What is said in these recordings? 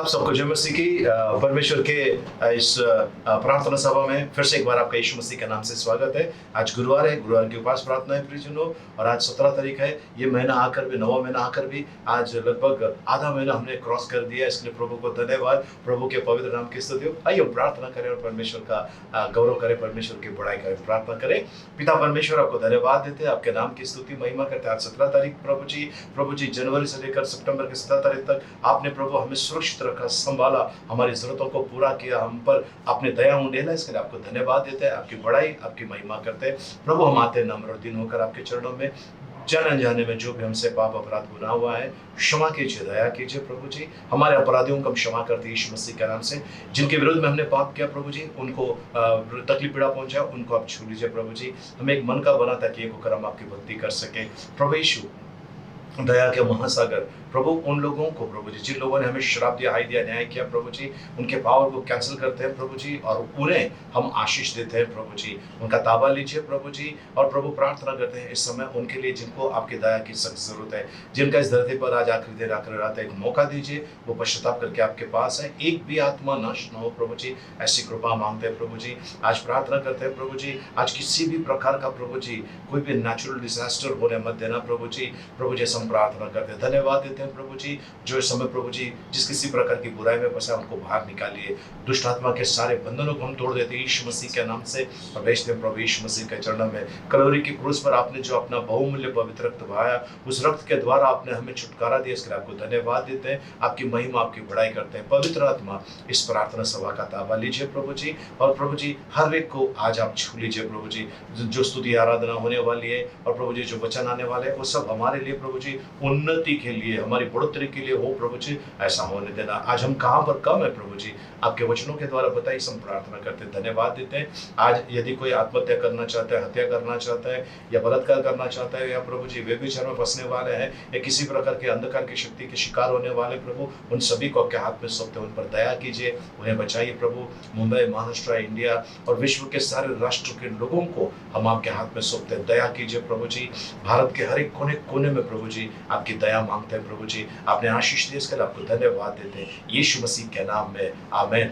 सबको जय मसीह की परमेश्वर के इस प्रार्थना सभा में फिर से एक बार आपका यीशु मसीह के नाम से स्वागत है। आज गुरुवार है, गुरुवार की उपास प्रार्थना है प्रियजनों, और आज 17 तारीख है। ये महीना आकर भी, 9वां महीना आकर भी आज लगभग आधा महीना हमने क्रॉस कर दिया। इसके लिए प्रभु को धन्यवाद, प्रभु के पवित्र नाम की स्तुति हो। आइए हम प्रार्थना करें और परमेश्वर का गौरव करें, परमेश्वर की बड़ाई करें। प्रार्थना करें। पिता परमेश्वर, आपको धन्यवाद देते हैं, आपके नाम की स्तुति महिमा करते हैं। आज 17 तारीख प्रभु जी जनवरी से लेकर सितंबर के 17 तारीख तक आपने प्रभु हमें सुरक्षित रखा, संभाला, हमारी जरूरतों को पूरा किया, हम पर आपने दया उंडेला। इसके लिए आपको धन्यवाद देते हैं, आपकी बड़ाई, आपकी महिमा करते हैं। प्रभु हम आते नम्र और दिन होकर आपके चरणों में, जाने अनजाने में जो भी हमसे पाप अपराध गुनाह हुआ है क्षमा कीजिए, दया कीजिए प्रभु जी। हमारे अपराधियों को हम क्षमा करते हैं यीशु मसीह के नाम से। जिनके विरुद्ध में हमने पाप किया प्रभु जी, उनको तकलीफ पीड़ा पहुंचाया, उनको आप छू लीजिए प्रभु जी। हमें एक मन का बना ताकि एक होकर हम आपकी भक्ति कर सके। प्रभु यीशु दया के महासागर प्रभु, उन लोगों को प्रभु जी जिन लोगों ने हमें श्राप दिया, हाय दिया, न्याय किया प्रभु जी, उनके पावर को कैंसिल करते हैं प्रभु जी, और उन्हें हम आशीष देते हैं प्रभु जी। उनका ताबा लीजिए प्रभु जी। और प्रभु प्रार्थना करते हैं इस समय उनके लिए जिनको आपकी दया की सख्त जरूरत है, जिनका इस धरती पर आज आखिरी देर आकर रात एक मौका दीजिए, वो पश्चाताप करके आपके पास है, एक भी आत्मा नष्ट न हो प्रभु जी, ऐसी कृपा मांगते हैं प्रभु जी। आज प्रार्थना करते हैं प्रभु जी, आज किसी भी प्रकार का प्रभु जी कोई भी नेचुरल डिजास्टर होने मत देना प्रभु जी। प्रभु जी हम प्रार्थना करते हैं, धन्यवाद देते हैं प्रभु जी। जो इस समय प्रभु जी जिस किसी प्रकार की बुराई में फंसा उनको बाहर निकालिए। दुष्ट आत्मा के सारे बंधनों को हम तोड़ देते हैं यीशु मसीह के नाम से, और भेजते हैं प्रभु यीशु मसीह के चरणों में। कलवरी की क्रूस पर आपने जो अपना बहुमूल्य पवित्र रक्त बहाया, उस रक्त के द्वारा आपने हमें छुटकारा दिया। इसके लिए आपको धन्यवाद देते हैं, आपकी महिमा, आपकी बड़ाई करते हैं। पवित्र आत्मा इस प्रार्थना सभा का ताबा लीजिए प्रभु जी, और प्रभु जी हर एक को आज आप छू लीजिए प्रभु जी। जो स्तुति आराधना होने वाली है और प्रभु जी जो वचन आने वाले हैं, वो सब हमारे लिए प्रभु जी उन्नति के लिए, हमारी बढ़ोतरी के लिए हो प्रभु जी। ऐसा होने देना। आज हम कहाँ पर कम है प्रभु जी, आपके वचनों के द्वारा बताइए, हम प्रार्थना करते हैं, धन्यवाद देते हैं। आज यदि कोई आत्महत्या करना चाहता है, हत्या करना चाहता है, या बलात्कार करना चाहता है, या प्रभु जी व्यभिचार में फंसने वाले हैं, या किसी प्रकार के अंधकार की शक्ति के शिकार होने वाले प्रभु, उन सभी को आपके हाथ में सौंपते हैं। उन पर दया कीजिए, उन्हें बचाइए प्रभु। मुंबई, महाराष्ट्र, इंडिया और विश्व के सारे राष्ट्र के लोगों को हम आपके हाथ में सौंपते हैं, दया कीजिए प्रभु जी। भारत के हर एक कोने कोने में प्रभु जी आपकी दया मांगते हैं प्रभु जी। आपने आशीष दी, इसके लिए आपको धन्यवाद देते हैं यीशु मसीह के नाम में, आमीन।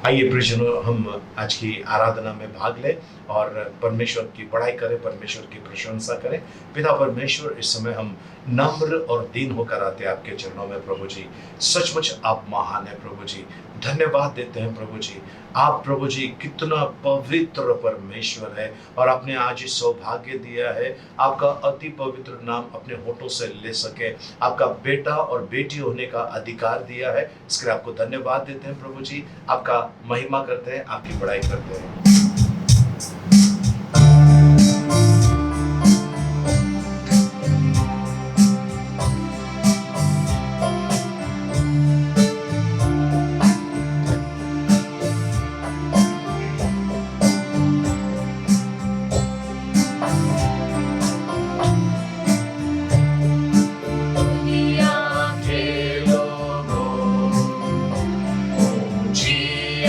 आइए प्रियजनों, हम आज की आराधना में भाग लें और परमेश्वर की बड़ाई करें, परमेश्वर की प्रशंसा करें। पिता परमेश्वर, इस समय हम नम्र और दीन होकर आते हैं आपके चरणों में प्रभु जी। सचमुच आप महान है प्रभु जी, धन्यवाद देते हैं प्रभु जी। आप प्रभु जी कितना पवित्र परमेश्वर है, और आपने आज इस सौभाग्य दिया है आपका अति पवित्र नाम अपने होठों से ले सके, आपका बेटा और बेटी होने का अधिकार दिया है। इसके लिए आपको धन्यवाद देते हैं प्रभु जी, आपका महिमा करते हैं, आपकी बड़ाई करते हैं।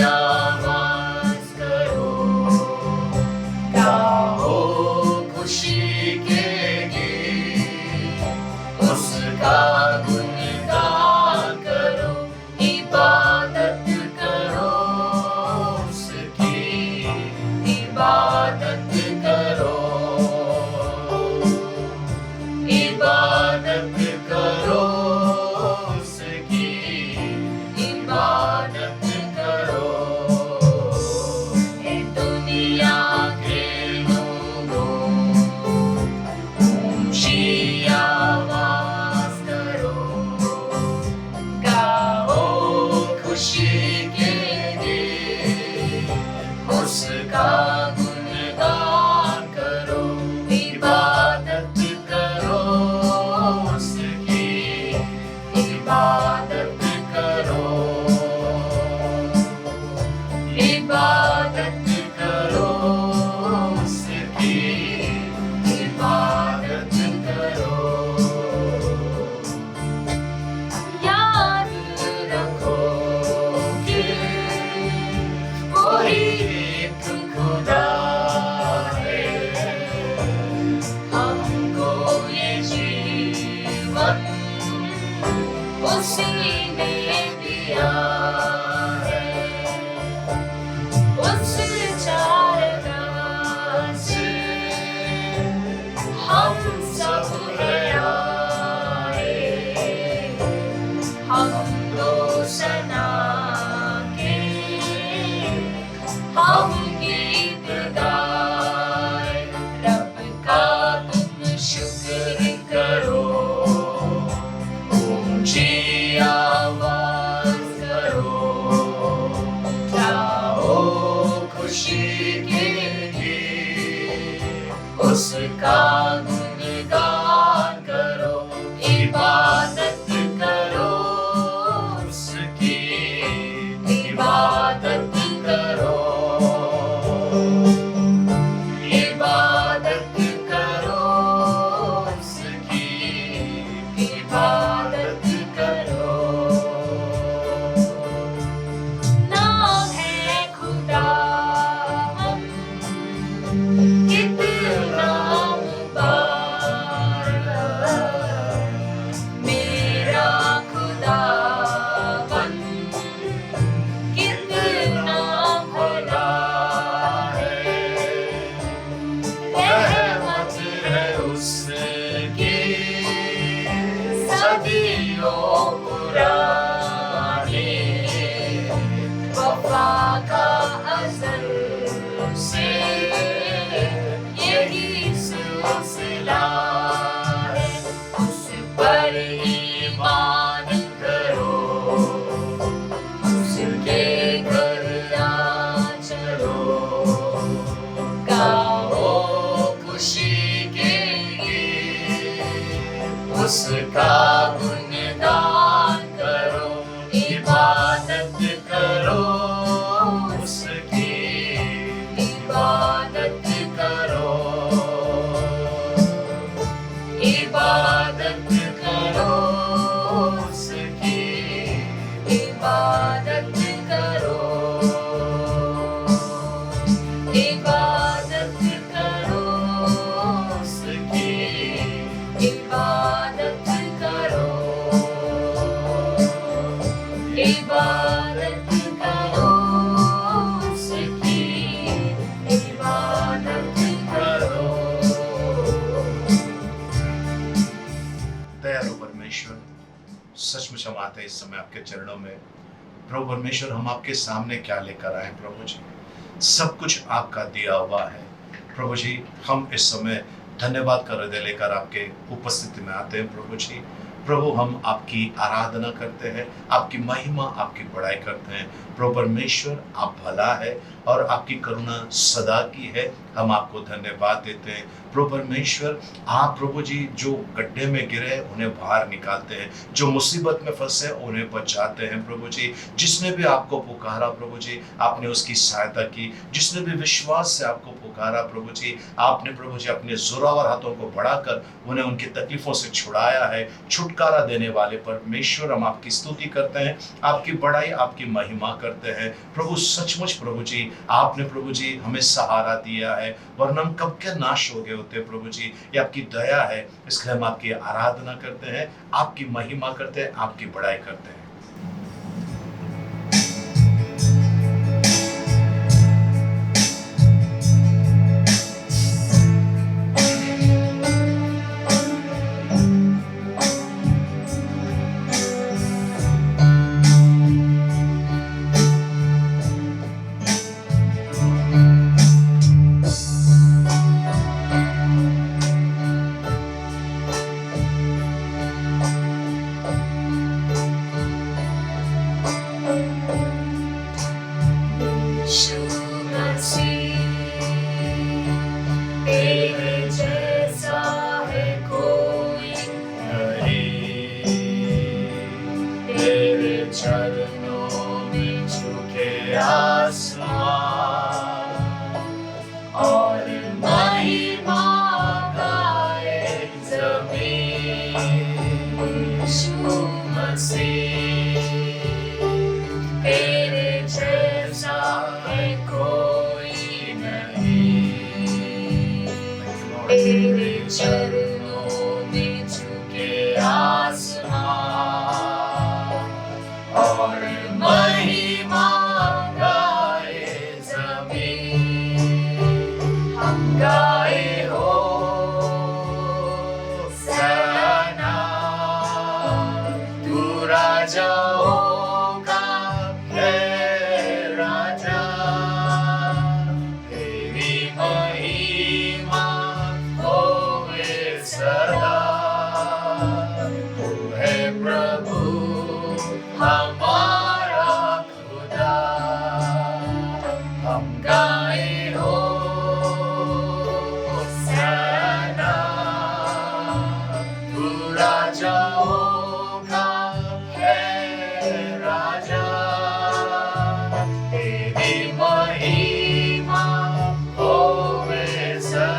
आवाज करो उसका गुणगान करो, इबादत करो उसकी, इबादत करो, इबादत करो उसकी, इबादत करो। नाम है खुदा हम कितना मुबारक, मेरा खुदावन कितना भला है। रहमत है उसकी सदियों पुरानी, वफा का अज़ल से यही सिलसिला है। उस पर ईमान करो, उसके घर आ चलो, गाओ खुशी के गीत, उसका गुणगान करो, इबादत करो उसकी, इबादत करो, इबादत करो उसकी, इबादत करो, इबादत करो उसकी, इबादत करो, इबादत करो उसकी, इबादत करो। दयालु परमेश्वर, सचमुच हम आते हैं इस समय आपके चरणों में। प्रभु परमेश्वर, हम आपके सामने क्या लेकर आए प्रभु जी? सब कुछ आपका दिया हुआ है प्रभु जी। हम इस समय धन्यवाद का हृदय लेकर आपके उपस्थिति में आते हैं प्रभु जी। प्रभु, हम आपकी आराधना करते हैं, आपकी महिमा, आपकी बड़ाई करते हैं। प्रभु परमेश्वर, आप भला है और आपकी करुणा सदा की है। हम आपको धन्यवाद देते हैं प्रभु परमेश्वर। आप प्रभु जी जो गड्ढे में गिरे उन्हें बाहर निकालते हैं, जो मुसीबत में फंसे उन्हें बचाते हैं प्रभु जी। जिसने भी आपको पुकारा प्रभु जी, आपने उसकी सहायता की। जिसने भी विश्वास से आपको पुकारा प्रभु जी, आपने प्रभु जी अपने जोरावर हाथों को बढ़ाकर उन्हें उनकी तकलीफों से छुड़ाया है। छुटकारा देने वाले परमेश्वर, हम आपकी स्तुति करते हैं, आपकी बड़ाई, आपकी महिमा करते हैं प्रभु। सचमुच प्रभु जी, आपने प्रभु जी हमें सहारा दिया है, वरना हम कब के नाश हो गए होते प्रभु जी। ये आपकी दया है, इसलिए हम आपकी आराधना करते हैं, आपकी महिमा करते हैं, आपकी बड़ाई करते हैं।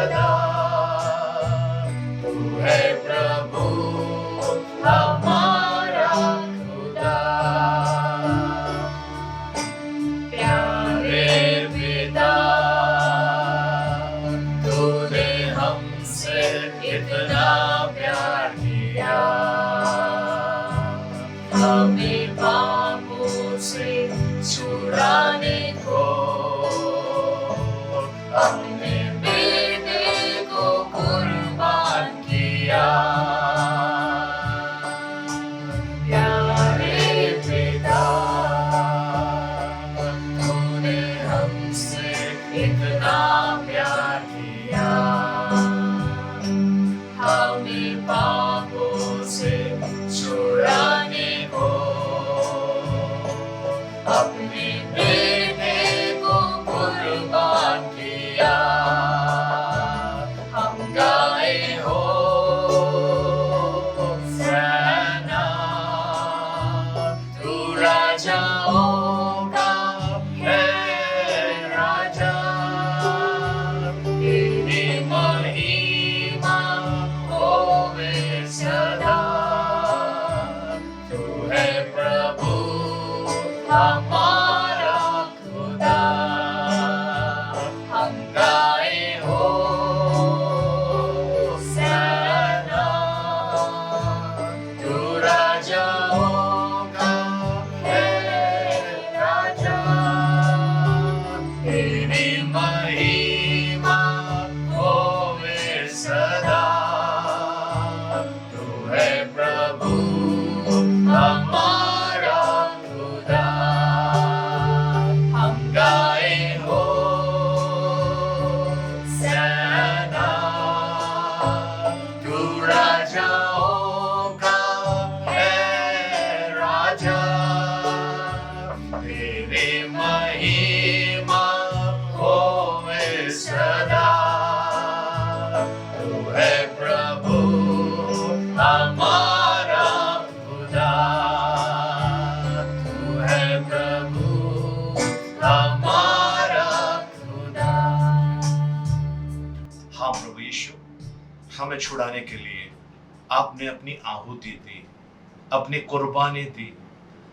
सदा। तू है प्रभु हमारा खुदा। प्यारे पिता, तूने हमसे इतना प्यार किया, हमें पापों से छुड़ाने को अपने बेटे को कुर्बान किया। प्यारे पिता, तूने हमसे इतना प्यार किया, हमें पापों से छुड़ाने को अपने बेटे को कुर्बान किया। हम गाए हो सना, तू राजाओं का है राजा। तेरी महिमा होवे सदा। तू है प्रभु हमारा खुदा। हम गाए हो सना, तू राजाओं का है राजा। तेरी महिमा होवे सदा। तू है प्रभु हमारा खुदा। हम गाए हो सना, तू राजाओं का है राजा। तेरे महिमा होवे सदा। तू है प्रभु हमारा खुदा। तू है प्रभु हमारा खुदा। हाँ प्रभु यीशु, हमें छुड़ाने के लिए आपने अपनी आहुति दी, अपनी कुर्बानी दी।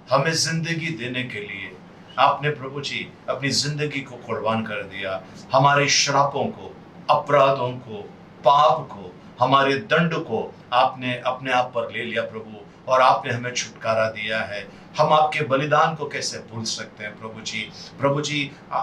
हमें जिंदगी देने के लिए आपने प्रभु जी अपनी जिंदगी को कुर्बान कर दिया। हमारे श्रापों को, अपराधों को, पाप को, हमारे दंड को आपने अपने आप पर ले लिया प्रभु, और आपने हमें छुटकारा दिया है। हम आपके बलिदान को कैसे भूल सकते हैं प्रभु जी। प्रभु जी,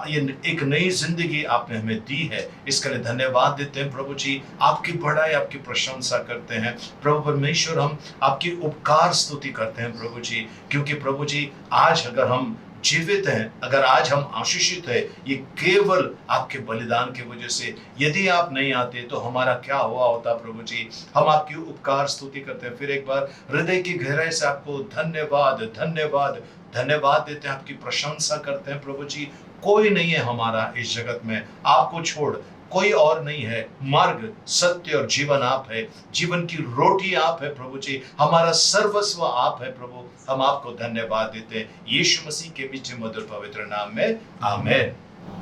ये एक नई जिंदगी आपने हमें दी है, इसके लिए धन्यवाद देते हैं प्रभु जी। आपकी बड़ाई, आपकी प्रशंसा करते हैं प्रभु परमेश्वर। हम आपकी उपकार स्तुति करते हैं प्रभु जी, क्योंकि प्रभु जी आज अगर हम जीवित हैं, अगर आज हम आशीषित हैं, ये केवल आपके बलिदान की वजह से। यदि आप नहीं आते तो हमारा क्या हुआ होता प्रभु जी। हम आपकी उपकार स्तुति करते हैं। फिर एक बार हृदय की गहराई से आपको धन्यवाद धन्यवाद धन्यवाद देते हैं, आपकी प्रशंसा करते हैं प्रभु जी। कोई नहीं है हमारा इस जगत में, आपको छोड़ कोई और नहीं है। मार्ग, सत्य और जीवन आप है, जीवन की रोटी आप है प्रभु जी। हमारा सर्वस्व आप है प्रभु। हम आपको धन्यवाद देते हैं यीशु मसीह के मीठे मधुर पवित्र नाम में, आमीन।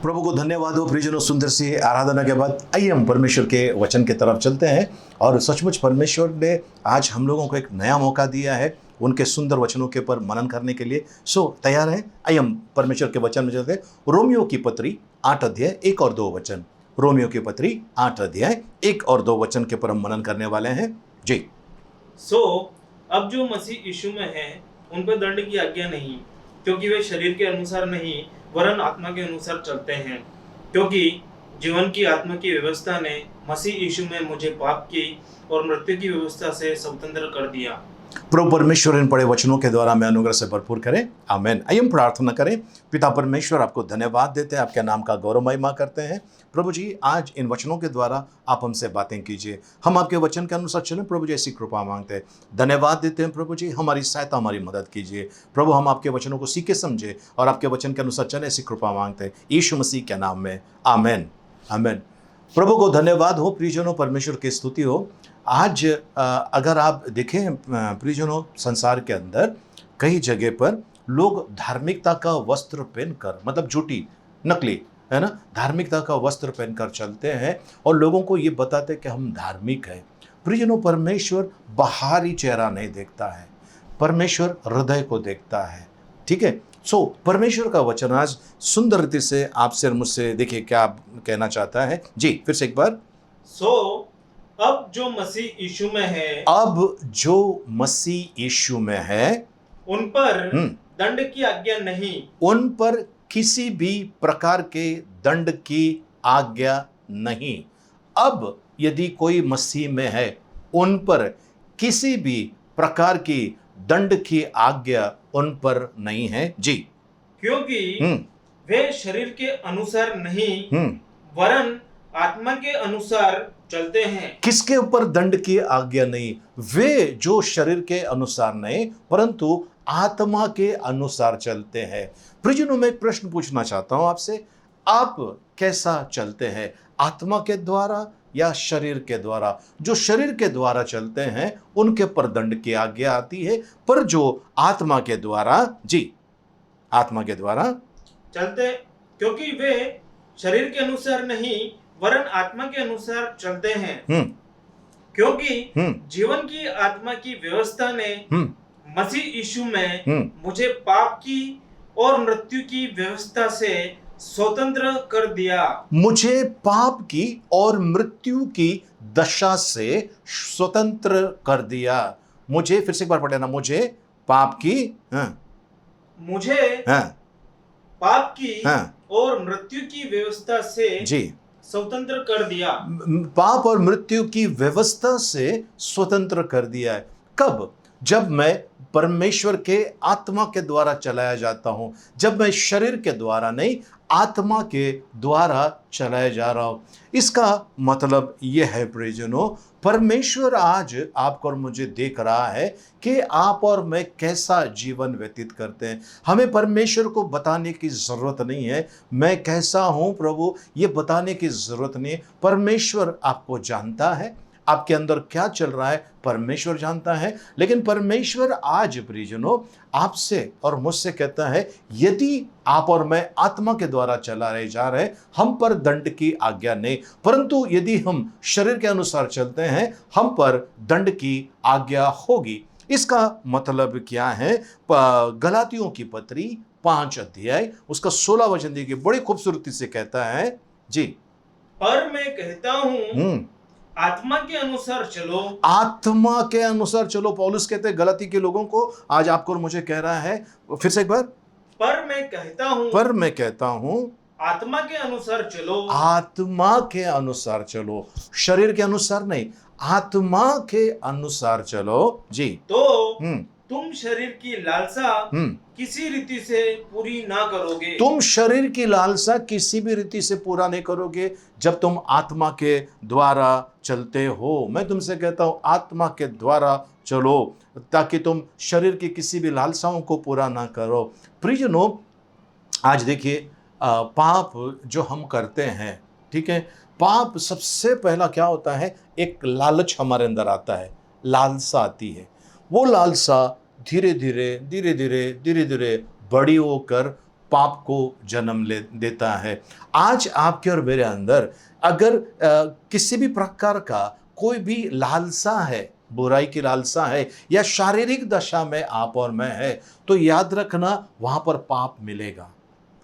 प्रभु को धन्यवाद हो। प्रियजनों, सुंदर सी आराधना के बाद आइए हम परमेश्वर के वचन की तरफ चलते हैं। और सचमुच परमेश्वर ने आज हम लोगों को एक नया मौका दिया है उनके सुंदर वचनों के ऊपर मनन करने के लिए। सो तैयार हैं? आइए हम परमेश्वर के वचन में चलते हैं। रोमियो की पत्री 8 अध्याय 1 और 2 वचन। रोमियो की पत्री 8 अध्याय 1 और 2 वचन के ऊपर हम मनन करने वाले हैं जी। सो अब जो मसीह यीशु में है उन पर दंड की आज्ञा नहीं, क्योंकि वे शरीर के अनुसार नहीं वरन आत्मा के अनुसार चलते हैं। क्योंकि जीवन की आत्मा की व्यवस्था ने मसीह यीशु में मुझे पाप की और मृत्यु की व्यवस्था से स्वतंत्र कर दिया। प्रभु परमेश्वर इन पढ़े वचनों के द्वारा मैं अनुग्रह से भरपूर करें, आमीन। आइए हम प्रार्थना करें। पिता परमेश्वर, आपको धन्यवाद देते हैं, आपके नाम का गौरव महिमा करते हैं प्रभु जी। आज इन वचनों के द्वारा आप हमसे बातें कीजिए, हम आपके वचन के अनुसार चलें प्रभु जी। ऐसी कृपा मांगते हैं, धन्यवाद देते हैं प्रभु जी। हमारी सहायता, हमारी मदद कीजिए प्रभु। हम आपके वचनों को सीखे समझे और आपके वचन के अनुसार चले, ऐसी कृपा मांगते हैं यीशु मसीह के नाम में, आमीन आमीन। प्रभु को धन्यवाद हो। प्रियजनों, परमेश्वर की स्तुति हो। आज अगर आप देखें प्रियजनों, संसार के अंदर कई जगह पर लोग धार्मिकता का वस्त्र पहनकर, मतलब झूठी, नकली है ना, धार्मिकता का वस्त्र पहनकर चलते हैं और लोगों को ये बताते हैं कि हम धार्मिक हैं। प्रियजनों, परमेश्वर बाहरी चेहरा नहीं देखता है, परमेश्वर हृदय को देखता है। ठीक है, सो परमेश्वर का वचन आज सुंदर रीति से आपसे और मुझसे देखिए क्या कहना चाहता है। जी, फिर से एक बार। सो अब जो मसीह यीशु में है, अब जो मसीह यीशु में है, उन पर हम्म। दंड की आज्ञा नहीं। उन पर किसी भी प्रकार के दंड की आज्ञा नहीं। अब यदि कोई मसीह में है, उन पर किसी भी प्रकार की दंड की आज्ञा उन पर नहीं है। जी, क्योंकि हम्म, वे शरीर के अनुसार नहीं हम्म। वरन आत्मा के अनुसार चलते हैं। किसके ऊपर दंड की आज्ञा नहीं? वे जो शरीर के अनुसार नहीं परंतु आत्मा के अनुसार चलते हैं। प्रियजनों, मैं एक प्रश्न पूछना चाहता हूं आपसे, आप कैसा चलते हैं, आत्मा के द्वारा या शरीर के द्वारा? जो शरीर के द्वारा चलते हैं उनके पर दंड की आज्ञा आती है, पर जो आत्मा के द्वारा, जी, आत्मा के द्वारा चलते, क्योंकि वे शरीर के अनुसार नहीं वरन आत्मा के अनुसार चलते हैं। क्योंकि जीवन की आत्मा की व्यवस्था ने मसीह यीशु में मुझे पाप की और मृत्यु की व्यवस्था से स्वतंत्र कर दिया। मुझे पाप की और मृत्यु की दशा से स्वतंत्र कर दिया। मुझे, फिर से एक बार पढ़े ना, मुझे पाप की, मुझे पाप की और मृत्यु की व्यवस्था से, जी, स्वतंत्र कर दिया। पाप और मृत्यु की व्यवस्था से स्वतंत्र कर दिया है। कब? जब मैं परमेश्वर के आत्मा के द्वारा चलाया जाता हूं, जब मैं शरीर के द्वारा नहीं आत्मा के द्वारा चलाया जा रहा हूं। इसका मतलब यह है प्रियजनों, परमेश्वर आज आपको और मुझे देख रहा है कि आप और मैं कैसा जीवन व्यतीत करते हैं। हमें परमेश्वर को बताने की जरूरत नहीं है मैं कैसा हूं प्रभु, ये बताने की जरूरत नहीं है। परमेश्वर आपको जानता है, आपके अंदर क्या चल रहा है परमेश्वर जानता है। लेकिन परमेश्वर आज प्रियजनों आपसे और मुझसे कहता है, यदि आप और मैं आत्मा के द्वारा चला रहे जा रहे, हम पर दंड की आज्ञा नहीं, परंतु यदि हम शरीर के अनुसार चलते हैं हम पर दंड की आज्ञा होगी। इसका मतलब क्या है? गलातियों की पत्री 5 अध्याय उसका 16 वचन देखिए, बड़ी खूबसूरती से कहता है। जी, पर मैं कहता हूं आत्मा के अनुसार चलो। आत्मा के अनुसार चलो, पौलुस कहते हैं गलाती के लोगों को, आज आपको और मुझे कह रहा है। फिर से एक बार, पर मैं कहता हूं, पर मैं कहता हूं आत्मा के अनुसार चलो। आत्मा के अनुसार चलो, शरीर के अनुसार नहीं, आत्मा के अनुसार चलो। जी, तो तुम शरीर की लालसा किसी रीति से पूरी ना करोगे। तुम शरीर की लालसा किसी भी रीति से पूरा नहीं करोगे जब तुम आत्मा के द्वारा चलते हो। मैं तुमसे कहता हूं आत्मा के द्वारा चलो ताकि तुम शरीर की किसी भी लालसाओं को पूरा ना करो। प्रियजनों, आज देखिए पाप जो हम करते हैं, ठीक है, पाप सबसे पहला क्या होता है? एक लालच हमारे अंदर आता है, लालसा आती है। वो लालसा धीरे धीरे बड़ी होकर पाप को जन्म देता है। आज आपके और मेरे अंदर अगर किसी भी प्रकार का कोई भी लालसा है, बुराई की लालसा है या शारीरिक दशा में आप और मैं है, तो याद रखना वहां पर पाप मिलेगा,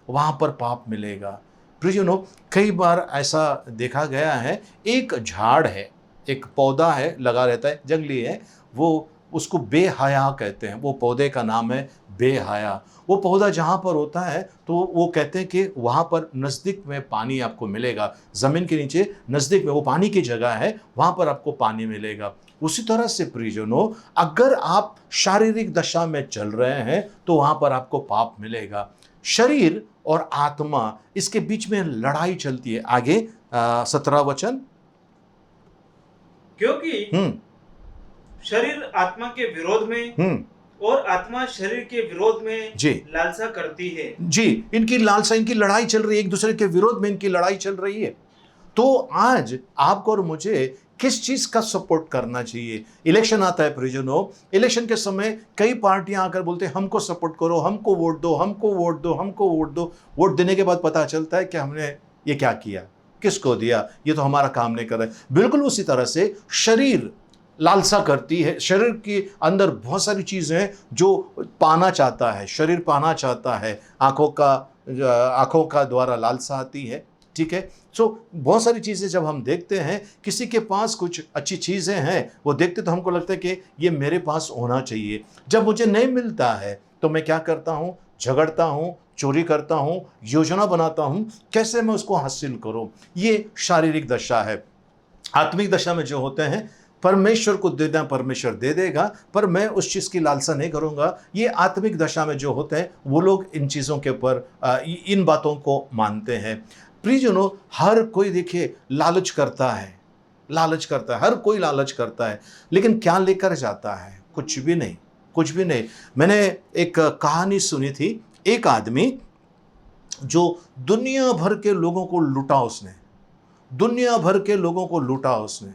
वहां पर पाप मिलेगा। प्रियजनों, कई बार ऐसा देखा गया है, एक झाड़ है, एक पौधा है, लगा रहता है, जंगली है, वो उसको बेहया कहते हैं। वो पौधे का नाम है बेहया। वो पौधा जहाँ पर होता है तो वो कहते हैं कि वहाँ पर नज़दीक में पानी आपको मिलेगा, ज़मीन के नीचे नज़दीक में वो पानी की जगह है, वहाँ पर आपको पानी मिलेगा। उसी तरह से प्रियजनों, अगर आप शारीरिक दशा में चल रहे हैं तो वहाँ पर आपको पाप मिलेगा। शरीर और आत्मा, इसके बीच में लड़ाई चलती है। आगे 17 वचन, क्योंकि शरीर आत्मा के विरोध में और आत्मा शरीर के विरोध में जी लालसा करती है। जी, इनकी लालसा, इनकी लड़ाई चल रही है, एक दूसरे के विरोध में इनकी लड़ाई चल रही है। तो आज आपको और मुझे किस चीज़ का सपोर्ट करना चाहिए। इलेक्शन आता है प्रियजनों, इलेक्शन के समय कई पार्टियां आकर बोलते हैं हमको सपोर्ट करो, हमको वोट दो, हमको वोट दो, हमको वोट दो। वोट देने के बाद पता चलता है कि हमने ये क्या किया, किसको दिया, ये तो हमारा काम नहीं कर रहा है। बिल्कुल उसी तरह से शरीर लालसा करती है, शरीर के अंदर बहुत सारी चीज़ें हैं जो पाना चाहता है, शरीर पाना चाहता है। आँखों का द्वारा लालसा आती है, ठीक है। सो बहुत सारी चीज़ें जब हम देखते हैं, किसी के पास कुछ अच्छी चीज़ें हैं, वो देखते तो हमको लगता है कि ये मेरे पास होना चाहिए। जब मुझे नहीं मिलता है तो मैं क्या करता हूँ, झगड़ता हूँ, चोरी करता हूँ, योजना बनाता हूँ कैसे मैं उसको हासिल करूँ। ये शारीरिक दशा है। आत्मिक दशा में जो होते हैं, परमेश्वर को देना परमेश्वर दे देगा, पर मैं उस चीज़ की लालसा नहीं करूँगा। ये आत्मिक दशा में जो होते हैं वो लोग इन चीज़ों के ऊपर इन बातों को मानते हैं। प्रियजनों, हर कोई देखिए लालच करता है, लालच करता है, हर कोई लालच करता है, लेकिन क्या लेकर जाता है? कुछ भी नहीं, कुछ भी नहीं। मैंने एक कहानी सुनी थी, एक आदमी जो दुनिया भर के लोगों को लूटा, उसने दुनिया भर के लोगों को लूटा, उसने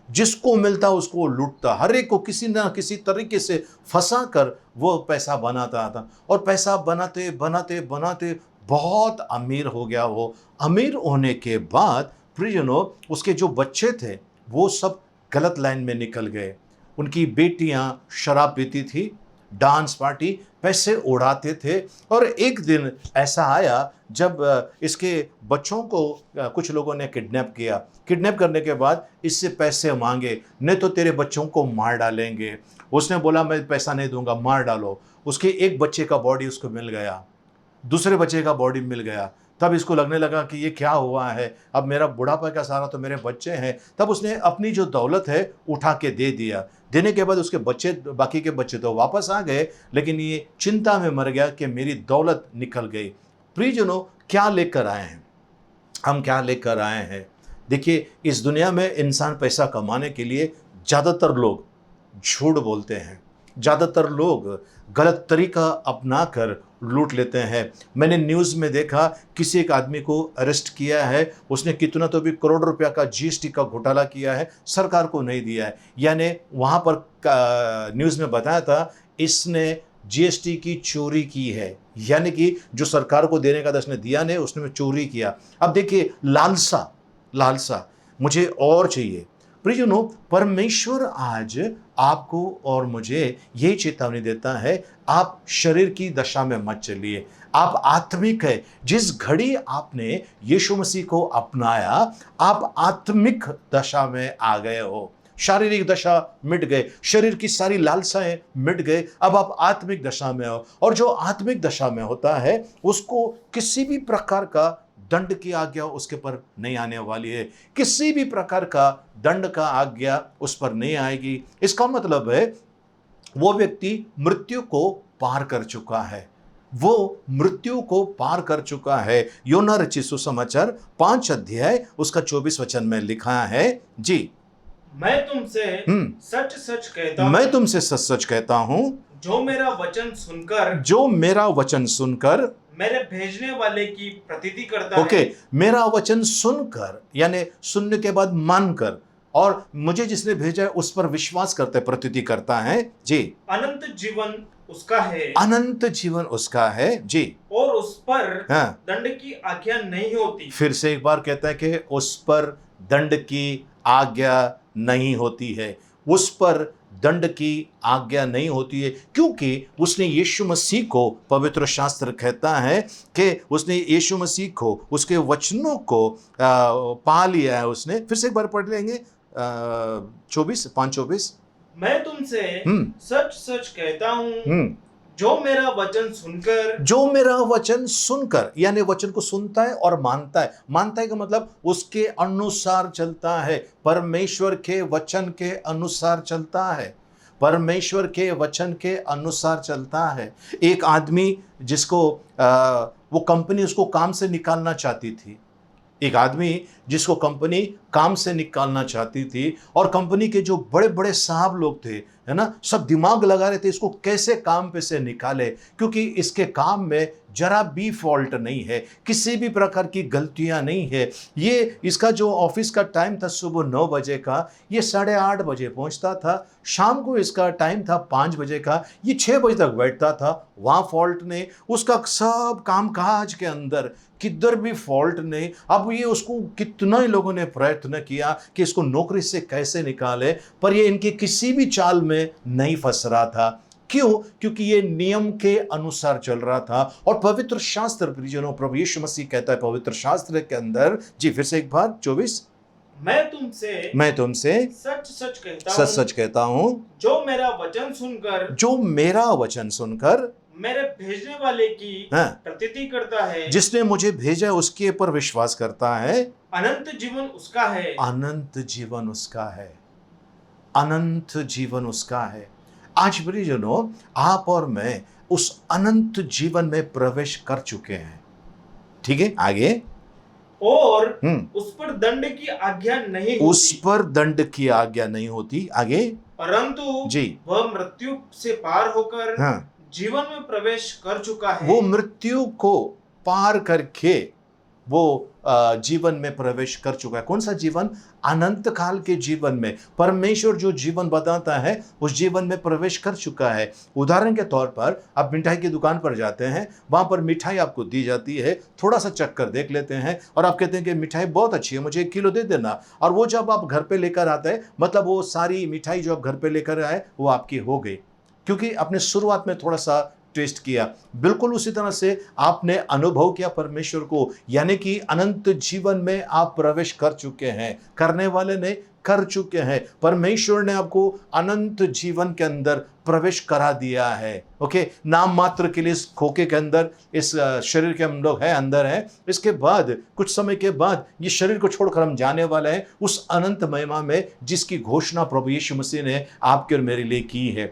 जिसको मिलता उसको लूटता, हर एक को किसी ना किसी तरीके से फंसा कर वो पैसा बनाता था, और पैसा बनाते बनाते बनाते बहुत अमीर हो गया। वो अमीर होने के बाद प्रियजनों, उसके जो बच्चे थे वो सब गलत लाइन में निकल गए। उनकी बेटियां शराब पीती थी, डांस पार्टी, पैसे उड़ाते थे। और एक दिन ऐसा आया जब इसके बच्चों को कुछ लोगों ने किडनैप किया। किडनैप करने के बाद इससे पैसे मांगे, नहीं तो तेरे बच्चों को मार डालेंगे। उसने बोला मैं पैसा नहीं दूंगा, मार डालो। उसके एक बच्चे का बॉडी उसको मिल गया, दूसरे बच्चे का बॉडी मिल गया। तब इसको लगने लगा कि ये क्या हुआ है, अब मेरा बुढ़ापा का सहारा तो मेरे बच्चे हैं। तब उसने अपनी जो दौलत है उठा के दे दिया। देने के बाद उसके बच्चे, बाकी के बच्चे तो वापस आ गए, लेकिन ये चिंता में मर गया कि मेरी दौलत निकल गई। प्रियजनों, क्या लेकर आए हैं हम, क्या लेकर आए हैं? देखिए, इस दुनिया में इंसान पैसा कमाने के लिए ज़्यादातर लोग झूठ बोलते हैं, ज़्यादातर लोग गलत तरीका अपना कर लूट लेते हैं। मैंने न्यूज़ में देखा, किसी एक आदमी को अरेस्ट किया है, उसने कितना तो भी करोड़ रुपया का जीएसटी का घोटाला किया है, सरकार को नहीं दिया है। यानी वहाँ पर न्यूज़ में बताया था इसने जीएसटी की चोरी की है, यानी कि जो सरकार को देने का था उसने दिया नहीं, उसने चोरी किया। अब देखिए, लालसा, लालसा मुझे और चाहिए। प्रियजनों, परमेश्वर आज आपको और मुझे यही चेतावनी देता है, आप शरीर की दशा में मत चलिए, आप आत्मिक है। जिस घड़ी आपने यीशु मसीह को अपनाया, आप आत्मिक दशा में आ गए हो। शारीरिक दशा मिट गए, शरीर की सारी लालसाएं मिट गए, अब आप आत्मिक दशा में हो। और जो आत्मिक दशा में होता है उसको किसी भी प्रकार का दंड की आज्ञा उसके पर नहीं आने वाली है, किसी भी प्रकार का दंड का आज्ञा उस पर नहीं आएगी। इसका मतलब है वो व्यक्ति मृत्यु को पार कर चुका है, वो मृत्यु को पार कर चुका है। योना रचित सुसमाचार 5 अध्याय उसका 24 वचन में लिखा है, जी, मैं तुमसे सच सच कहता हूँ, मैं तुमसे सच सच कहता हूँ, जो मेरा वचन सुनकर, जो मेरा वचन सुनकर मेरे भेजने वाले की प्रतीति करता ओके, है। मेरा वचन सुनकर, यानी सुनने के बाद मानकर, और मुझे जिसने भेजा है उस पर विश्वास करते, प्रतीति करता है, जी, अनंत जीवन उसका है, अनंत जीवन उसका है, जी, और उस पर हाँ। दंड की आज्ञा नहीं होती। फिर से एक बार कहता है कि उस पर दंड की आज्ञा नहीं होती है, उस पर दंड की आज्ञा नहीं होती है, क्योंकि उसने यीशु मसीह को, पवित्र शास्त्र कहता है कि उसने यीशु मसीह को, उसके वचनों को पा लिया है उसने। फिर से एक बार पढ़ लेंगे, 5:24, मैं तुमसे सच सच कहता हूँ, जो मेरा वचन सुनकर, जो मेरा वचन सुनकर, यानी वचन को सुनता है और मानता है। मानता है का मतलब उसके अनुसार चलता है, परमेश्वर के वचन के अनुसार चलता है, परमेश्वर के वचन के अनुसार चलता है। एक आदमी जिसको वो कंपनी उसको काम से निकालना चाहती थी, एक आदमी जिसको कंपनी काम से निकालना चाहती थी और कंपनी के जो बड़े बड़े साहब लोग थे, है ना, सब दिमाग लगा रहे थे इसको कैसे काम पे से निकाले, क्योंकि इसके काम में जरा भी फॉल्ट नहीं है, किसी भी प्रकार की गलतियां नहीं है। ये इसका जो ऑफिस का टाइम था सुबह 9 बजे का, ये 8:30 बजे पहुंचता था। शाम को इसका टाइम था 5 बजे का, ये 6 बजे तक बैठता था। वहाँ फॉल्ट नहीं, उसका सब काम काज के अंदर किधर भी फॉल्ट नहीं। अब ये उसको कितना ही लोगों ने प्रयत्न किया कि इसको नौकरी से कैसे निकाले, पर ये इनके किसी भी चाल में नहीं फंस रहा था। क्यों? क्योंकि ये नियम के अनुसार चल रहा था। और पवित्र शास्त्र प्रियजनों, प्रभु यीशु मसीह कहता है पवित्र शास्त्र के अंदर, जी फिर से एक बार 24, मैं तुमसे सच सच कहता हूँ, जो मेरा वचन सुनकर मेरे भेजने वाले की प्रतीति करता है, जिसने मुझे भेजा है उसके ऊपर विश्वास करता है, अनंत जीवन उसका है। अनंत जीवन उसका है। अनंत जीवन उसका है। आज प्रियजनों, आप और मैं उस अनंत जीवन में प्रवेश कर चुके हैं। ठीक है, आगे। और उस पर दंड की आज्ञा नहीं होती, उस पर दंड की आज्ञा नहीं होती, आगे। परंतु जी, वह मृत्यु से पार होकर जीवन में प्रवेश कर चुका है। वो मृत्यु को पार करके वो जीवन में प्रवेश कर चुका है। कौन सा जीवन? अनंत काल के जीवन में परमेश्वर जो जीवन बताता है उस जीवन में प्रवेश कर चुका है। उदाहरण के तौर पर आप मिठाई की दुकान पर जाते हैं, वहां पर मिठाई आपको दी जाती है, थोड़ा सा चक्कर देख लेते हैं और आप कहते हैं कि मिठाई बहुत अच्छी है, मुझे 1 किलो दे देना। और वो जब आप घर पे लेकर आते हैं, मतलब वो सारी मिठाई जो आप घर पे लेकर आए वो आपकी हो गई, क्योंकि आपने शुरुआत में थोड़ा सा टेस्ट किया। बिल्कुल उसी तरह से आपने अनुभव किया परमेश्वर को, यानी कि अनंत जीवन में आप प्रवेश कर चुके हैं। करने वाले ने कर चुके हैं। परमेश्वर ने आपको अनंत जीवन के अंदर प्रवेश करा दिया है। ओके, नाम मात्र के लिए इस खोखे के अंदर, इस शरीर के हम लोग हैं, अंदर हैं। इसके बाद कुछ समय के बाद ये शरीर को छोड़कर हम जाने वाले हैं उस अनंत महिमा में, जिसकी घोषणा प्रभु यीशु मसीह ने आपके और मेरे लिए की है।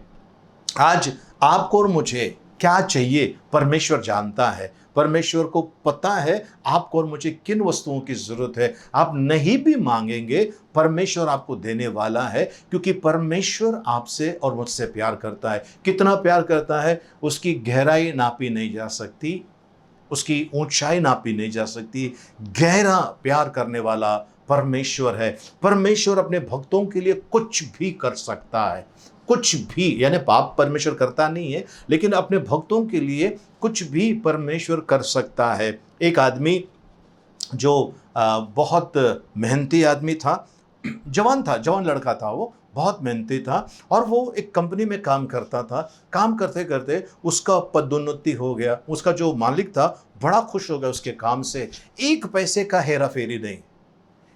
आज आपको और मुझे क्या चाहिए परमेश्वर जानता है। परमेश्वर को पता है आपको और मुझे किन वस्तुओं की जरूरत है। आप नहीं भी मांगेंगे, परमेश्वर आपको देने वाला है, क्योंकि परमेश्वर आपसे और मुझसे प्यार करता है। कितना प्यार करता है, उसकी गहराई नापी नहीं जा सकती, उसकी ऊंचाई नापी नहीं जा सकती। गहरा प्यार करने वाला परमेश्वर है। परमेश्वर अपने भक्तों के लिए कुछ भी कर सकता है, कुछ भी, यानी पाप परमेश्वर करता नहीं है, लेकिन अपने भक्तों के लिए कुछ भी परमेश्वर कर सकता है। एक आदमी जो बहुत मेहनती आदमी था, जवान लड़का था, वो बहुत मेहनती था और वो एक कंपनी में काम करता था। काम करते करते उसका पदोन्नति हो गया। उसका जो मालिक था बड़ा खुश हो गया उसके काम से। 1 पैसे का हेरा फेरी नहीं,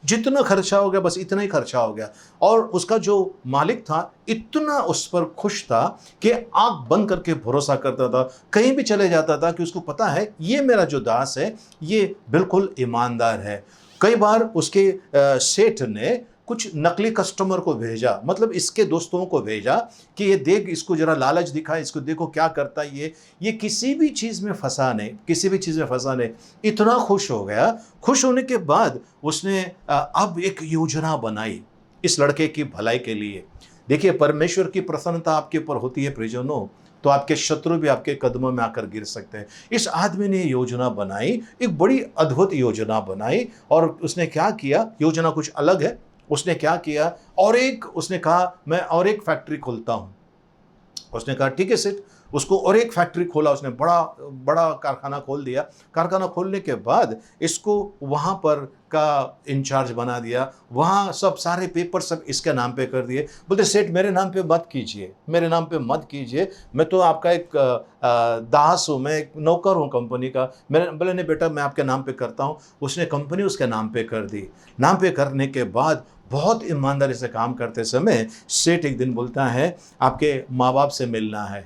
जितना खर्चा हो गया बस इतना ही खर्चा हो गया। और उसका जो मालिक था इतना उस पर खुश था कि आंख बंद करके भरोसा करता था, कहीं भी चले जाता था कि उसको पता है ये मेरा जो दास है ये बिल्कुल ईमानदार है। कई बार उसके सेठ ने कुछ नकली कस्टमर को भेजा, मतलब इसके दोस्तों को भेजा कि ये देख, इसको जरा लालच दिखा, इसको देखो क्या करता है ये किसी भी चीज़ में फंसा नहीं, किसी भी चीज़ में फंसा नहीं। इतना खुश हो गया। खुश होने के बाद उसने अब एक योजना बनाई इस लड़के की भलाई के लिए। देखिए, परमेश्वर की प्रसन्नता आपके ऊपर होती है प्रियजनों, तो आपके शत्रु भी आपके कदमों में आकर गिर सकते हैं। इस आदमी ने योजना बनाई, एक बड़ी अद्भुत योजना बनाई। और उसने क्या किया, योजना कुछ अलग है। उसने क्या किया, उसने कहा मैं और एक फैक्ट्री खोलता हूँ। उसने कहा ठीक है सेठ, उसको और एक फैक्ट्री खोला उसने, बड़ा कारखाना खोल दिया। कारखाना खोलने के बाद इसको वहाँ पर का इंचार्ज बना दिया। वहाँ सब सारे पेपर सब इसके नाम पे कर दिए। बोलते सेठ मेरे नाम पे मत कीजिए, मेरे नाम पे मत कीजिए, मैं तो आपका एक दास हूँ, मैं एक नौकर हूँ कंपनी का। मैंने बोले नहीं बेटा, मैं आपके नाम पे करता हूँ। उसने कंपनी उसके नाम पे कर दी। नाम पे करने के बाद बहुत ईमानदारी से काम करते समय सेठ एक दिन बोलता है आपके माँ बाप से मिलना है,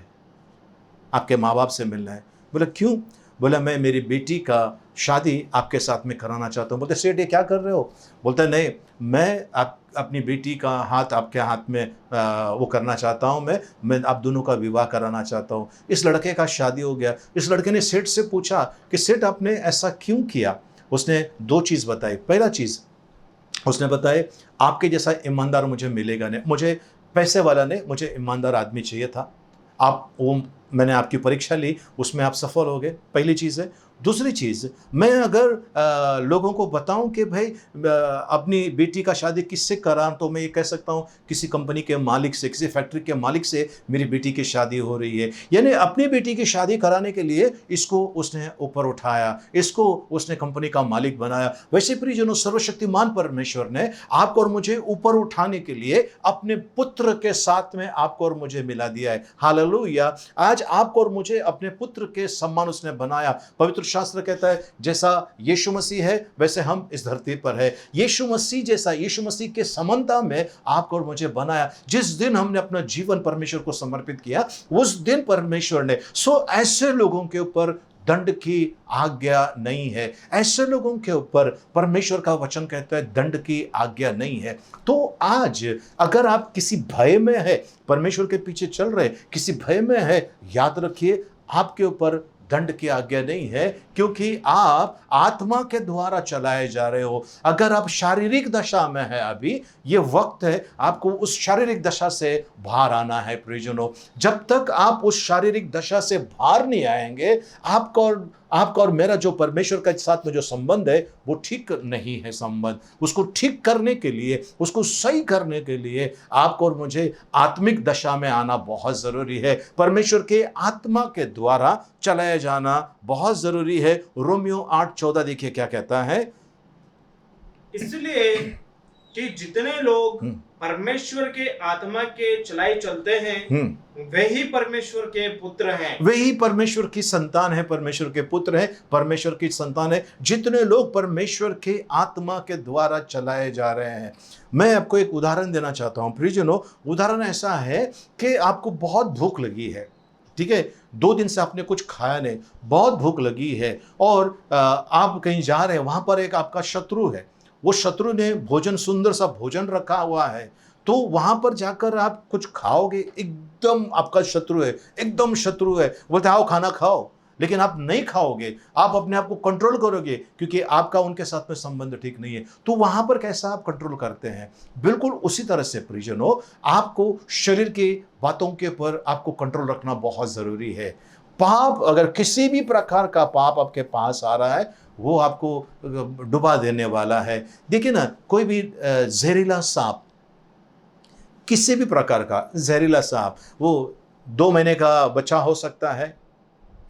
आपके माँ बाप से मिलना है। बोले क्यों? बोला मैं मेरी बेटी का शादी आपके साथ में कराना चाहता हूँ। बोलते सेठ ये क्या कर रहे हो? बोलता नहीं, मैं अपनी बेटी का हाथ आपके हाथ में वो करना चाहता हूँ, मैं आप दोनों का विवाह कराना चाहता हूँ। इस लड़के का शादी हो गया। इस लड़के ने सेठ से पूछा कि सेठ आपने ऐसा क्यों किया? उसने दो चीज़ बताई। पहला चीज़ उसने बताया, आपके जैसा ईमानदार मुझे मिलेगा नहीं, मुझे पैसे वाला नहीं, मुझे ईमानदार आदमी चाहिए था। आप वो मैंने आपकी परीक्षा ली, उसमें आप सफल हो गए, पहली चीज़ है। दूसरी चीज़, मैं अगर लोगों को बताऊं कि भाई अपनी बेटी का शादी किससे करा, तो मैं ये कह सकता हूं किसी कंपनी के मालिक से, किसी फैक्ट्री के मालिक से मेरी बेटी की शादी हो रही है। यानी अपनी बेटी की शादी कराने के लिए इसको उसने ऊपर उठाया, इसको उसने कंपनी का मालिक बनाया। वैसे प्रियजनों, सर्वशक्तिमान परमेश्वर ने आपको और मुझे ऊपर उठाने के लिए अपने पुत्र के साथ में आपको और मुझे मिला दिया है। हालेलुया। आज आपको और मुझे अपने पुत्र के सम्मान उसने बनाया। पवित्र शास्त्र कहता है जैसा यीशु मसीह है वैसे हम इस धरती पर है। यीशु मसीह जैसा, यीशु मसीह के समानता में आपको और मुझे बनाया। जिस दिन हमने अपना जीवन परमेश्वर को समर्पित किया, उस दिन परमेश्वर ने ऐसे लोगों के ऊपर दंड की आज्ञा नहीं है। ऐसे लोगों के ऊपर परमेश्वर का वचन कहता है दंड की आज्ञा नहीं है। तो आज अगर आप किसी भय में है, परमेश्वर के पीछे चल रहे, किसी भय में है, याद रखिए आपके ऊपर दंड की आज्ञा नहीं है, क्योंकि आप आत्मा के द्वारा चलाए जा रहे हो। अगर आप शारीरिक दशा में है, अभी ये वक्त है आपको उस शारीरिक दशा से बाहर आना है। प्रियजनों, जब तक आप उस शारीरिक दशा से बाहर नहीं आएंगे, आपका और मेरा जो परमेश्वर के साथ में जो संबंध है वो ठीक नहीं है। संबंध उसको ठीक करने के लिए, उसको सही करने के लिए आपको और मुझे आत्मिक दशा में आना बहुत जरूरी है। परमेश्वर के आत्मा के द्वारा चलाया जाना बहुत जरूरी है। रोमियो 8:14 देखिए क्या कहता है। इसलिए कि जितने लोग परमेश्वर के आत्मा के चलाए चलते हैं, वही परमेश्वर के पुत्र हैं। वही परमेश्वर की संतान है, परमेश्वर के पुत्र है, परमेश्वर की संतान है। जितने लोग परमेश्वर के आत्मा के द्वारा चलाए जा रहे हैं। मैं आपको एक उदाहरण देना चाहता हूं प्रियजनों। उदाहरण ऐसा है कि आपको बहुत भूख लगी है, ठीक है, 2 दिन से आपने कुछ खाया नहीं, बहुत भूख लगी है, और आप कहीं जा रहे हैं, वहां पर एक आपका शत्रु है। वो शत्रु ने भोजन, सुंदर सा भोजन रखा हुआ है, तो वहां पर जाकर आप कुछ खाओगे, एकदम आपका शत्रु है, एकदम शत्रु है, बोलते आओ खाना खाओ, लेकिन आप नहीं खाओगे, आप अपने आप को कंट्रोल करोगे, क्योंकि आपका उनके साथ में संबंध ठीक नहीं है। तो वहां पर कैसा आप कंट्रोल करते हैं? बिल्कुल उसी तरह से प्रियजनों, आपको शरीर की बातों के ऊपर आपको कंट्रोल रखना बहुत जरूरी है। पाप, अगर किसी भी प्रकार का पाप आपके पास आ रहा है, वो आपको डुबा देने वाला है। देखिए ना, कोई भी जहरीला सांप, किसी भी प्रकार का जहरीला सांप, वो 2 महीने का बच्चा हो सकता है,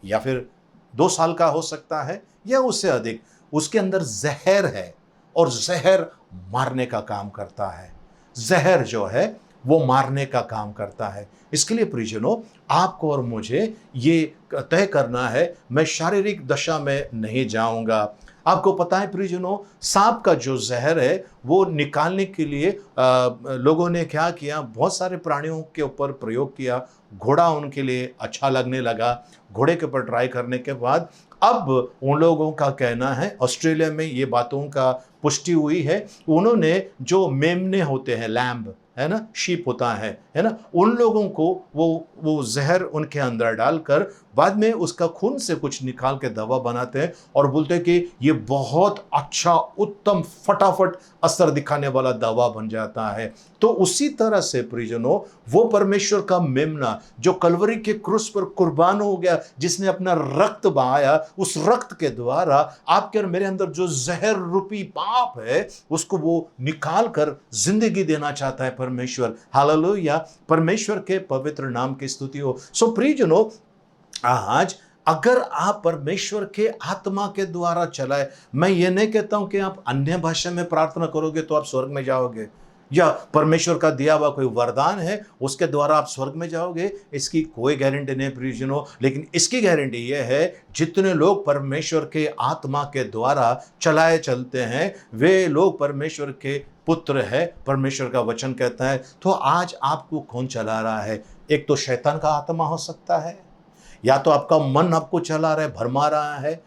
या फिर 2 साल का हो सकता है, या उससे अधिक। उसके अंदर जहर है, और जहर मारने का काम करता है। जहर जो है वो मारने का काम करता है। इसके लिए प्रियजनों, आपको और मुझे ये तय करना है, मैं शारीरिक दशा में नहीं जाऊंगा। आपको पता है प्रियजनों, सांप का जो जहर है वो निकालने के लिए लोगों ने क्या किया, बहुत सारे प्राणियों के ऊपर प्रयोग किया। घोड़ा उनके लिए अच्छा लगने लगा। घोड़े के ऊपर ट्राई करने के बाद अब उन लोगों का कहना है, ऑस्ट्रेलिया में ये बातों का पुष्टि हुई है, उन्होंने जो मेमने होते हैं, लैम्ब है ना, शीप होता है ना, उन लोगों को वो जहर उनके अंदर डालकर बाद में उसका खून से कुछ निकाल के दवा बनाते हैं, और बोलते हैं कि ये बहुत अच्छा, उत्तम, फटाफट असर दिखाने वाला दवा बन जाता है। तो उसी तरह से प्रियजनों, वो परमेश्वर का मेमना जो कलवरी के क्रूस पर कुर्बान हो गया, जिसने अपना रक्त बहाया, उस रक्त के द्वारा आपके और मेरे अंदर जो जहर रूपी पाप है उसको वो निकाल कर जिंदगी देना चाहता है परमेश्वर। हालेलुया, परमेश्वर के पवित्र नाम की स्तुति हो। सो प्रियजनों, आज अगर आप परमेश्वर के आत्मा के द्वारा चलाए, मैं ये नहीं कहता हूं कि आप अन्य भाषा में प्रार्थना करोगे तो आप स्वर्ग में जाओगे, या परमेश्वर का दिया हुआ कोई वरदान है उसके द्वारा आप स्वर्ग में जाओगे, इसकी कोई गारंटी नहीं प्रियजनों। लेकिन इसकी गारंटी यह है, जितने लोग परमेश्वर के आत्मा के द्वारा चलाए चलते हैं, वे लोग परमेश्वर के पुत्र है, परमेश्वर का वचन कहता है। तो आज आपको कौन चला रहा है? एक तो शैतान का आत्मा हो सकता है, या तो आपका मन आपको चला रहा है, भरमा रहा है,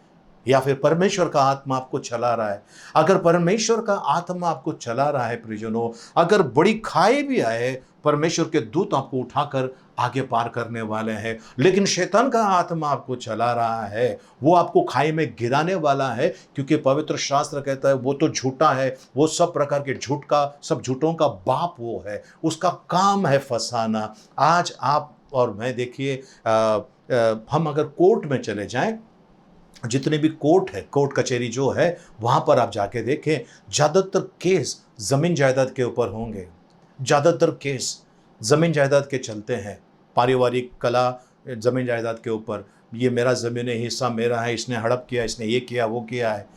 या फिर परमेश्वर का आत्मा आपको चला रहा है। अगर परमेश्वर का आत्मा आपको चला रहा है प्रियजनों, अगर बड़ी खाई भी आए, परमेश्वर के दूत आपको उठाकर आगे पार करने वाले हैं। लेकिन शैतान का आत्मा आपको चला रहा है, वो आपको खाई में गिराने वाला है, क्योंकि पवित्र शास्त्र कहता है वो तो झूठा है, वो सब प्रकार के झूठ का, सब झूठों का बाप वो है, उसका काम है फंसाना। आज आप और मैं देखिए, हम अगर कोर्ट में चले जाएं, जितने भी कोर्ट है, कोर्ट कचहरी जो है, वहाँ पर आप जाके देखें, ज़्यादातर केस ज़मीन जायदाद के ऊपर होंगे। ज़्यादातर केस ज़मीन जायदाद के चलते हैं, पारिवारिक कला ज़मीन जायदाद के ऊपर। ये मेरा ज़मीन है, हिस्सा मेरा है, इसने हड़प किया, इसने ये किया, वो किया है।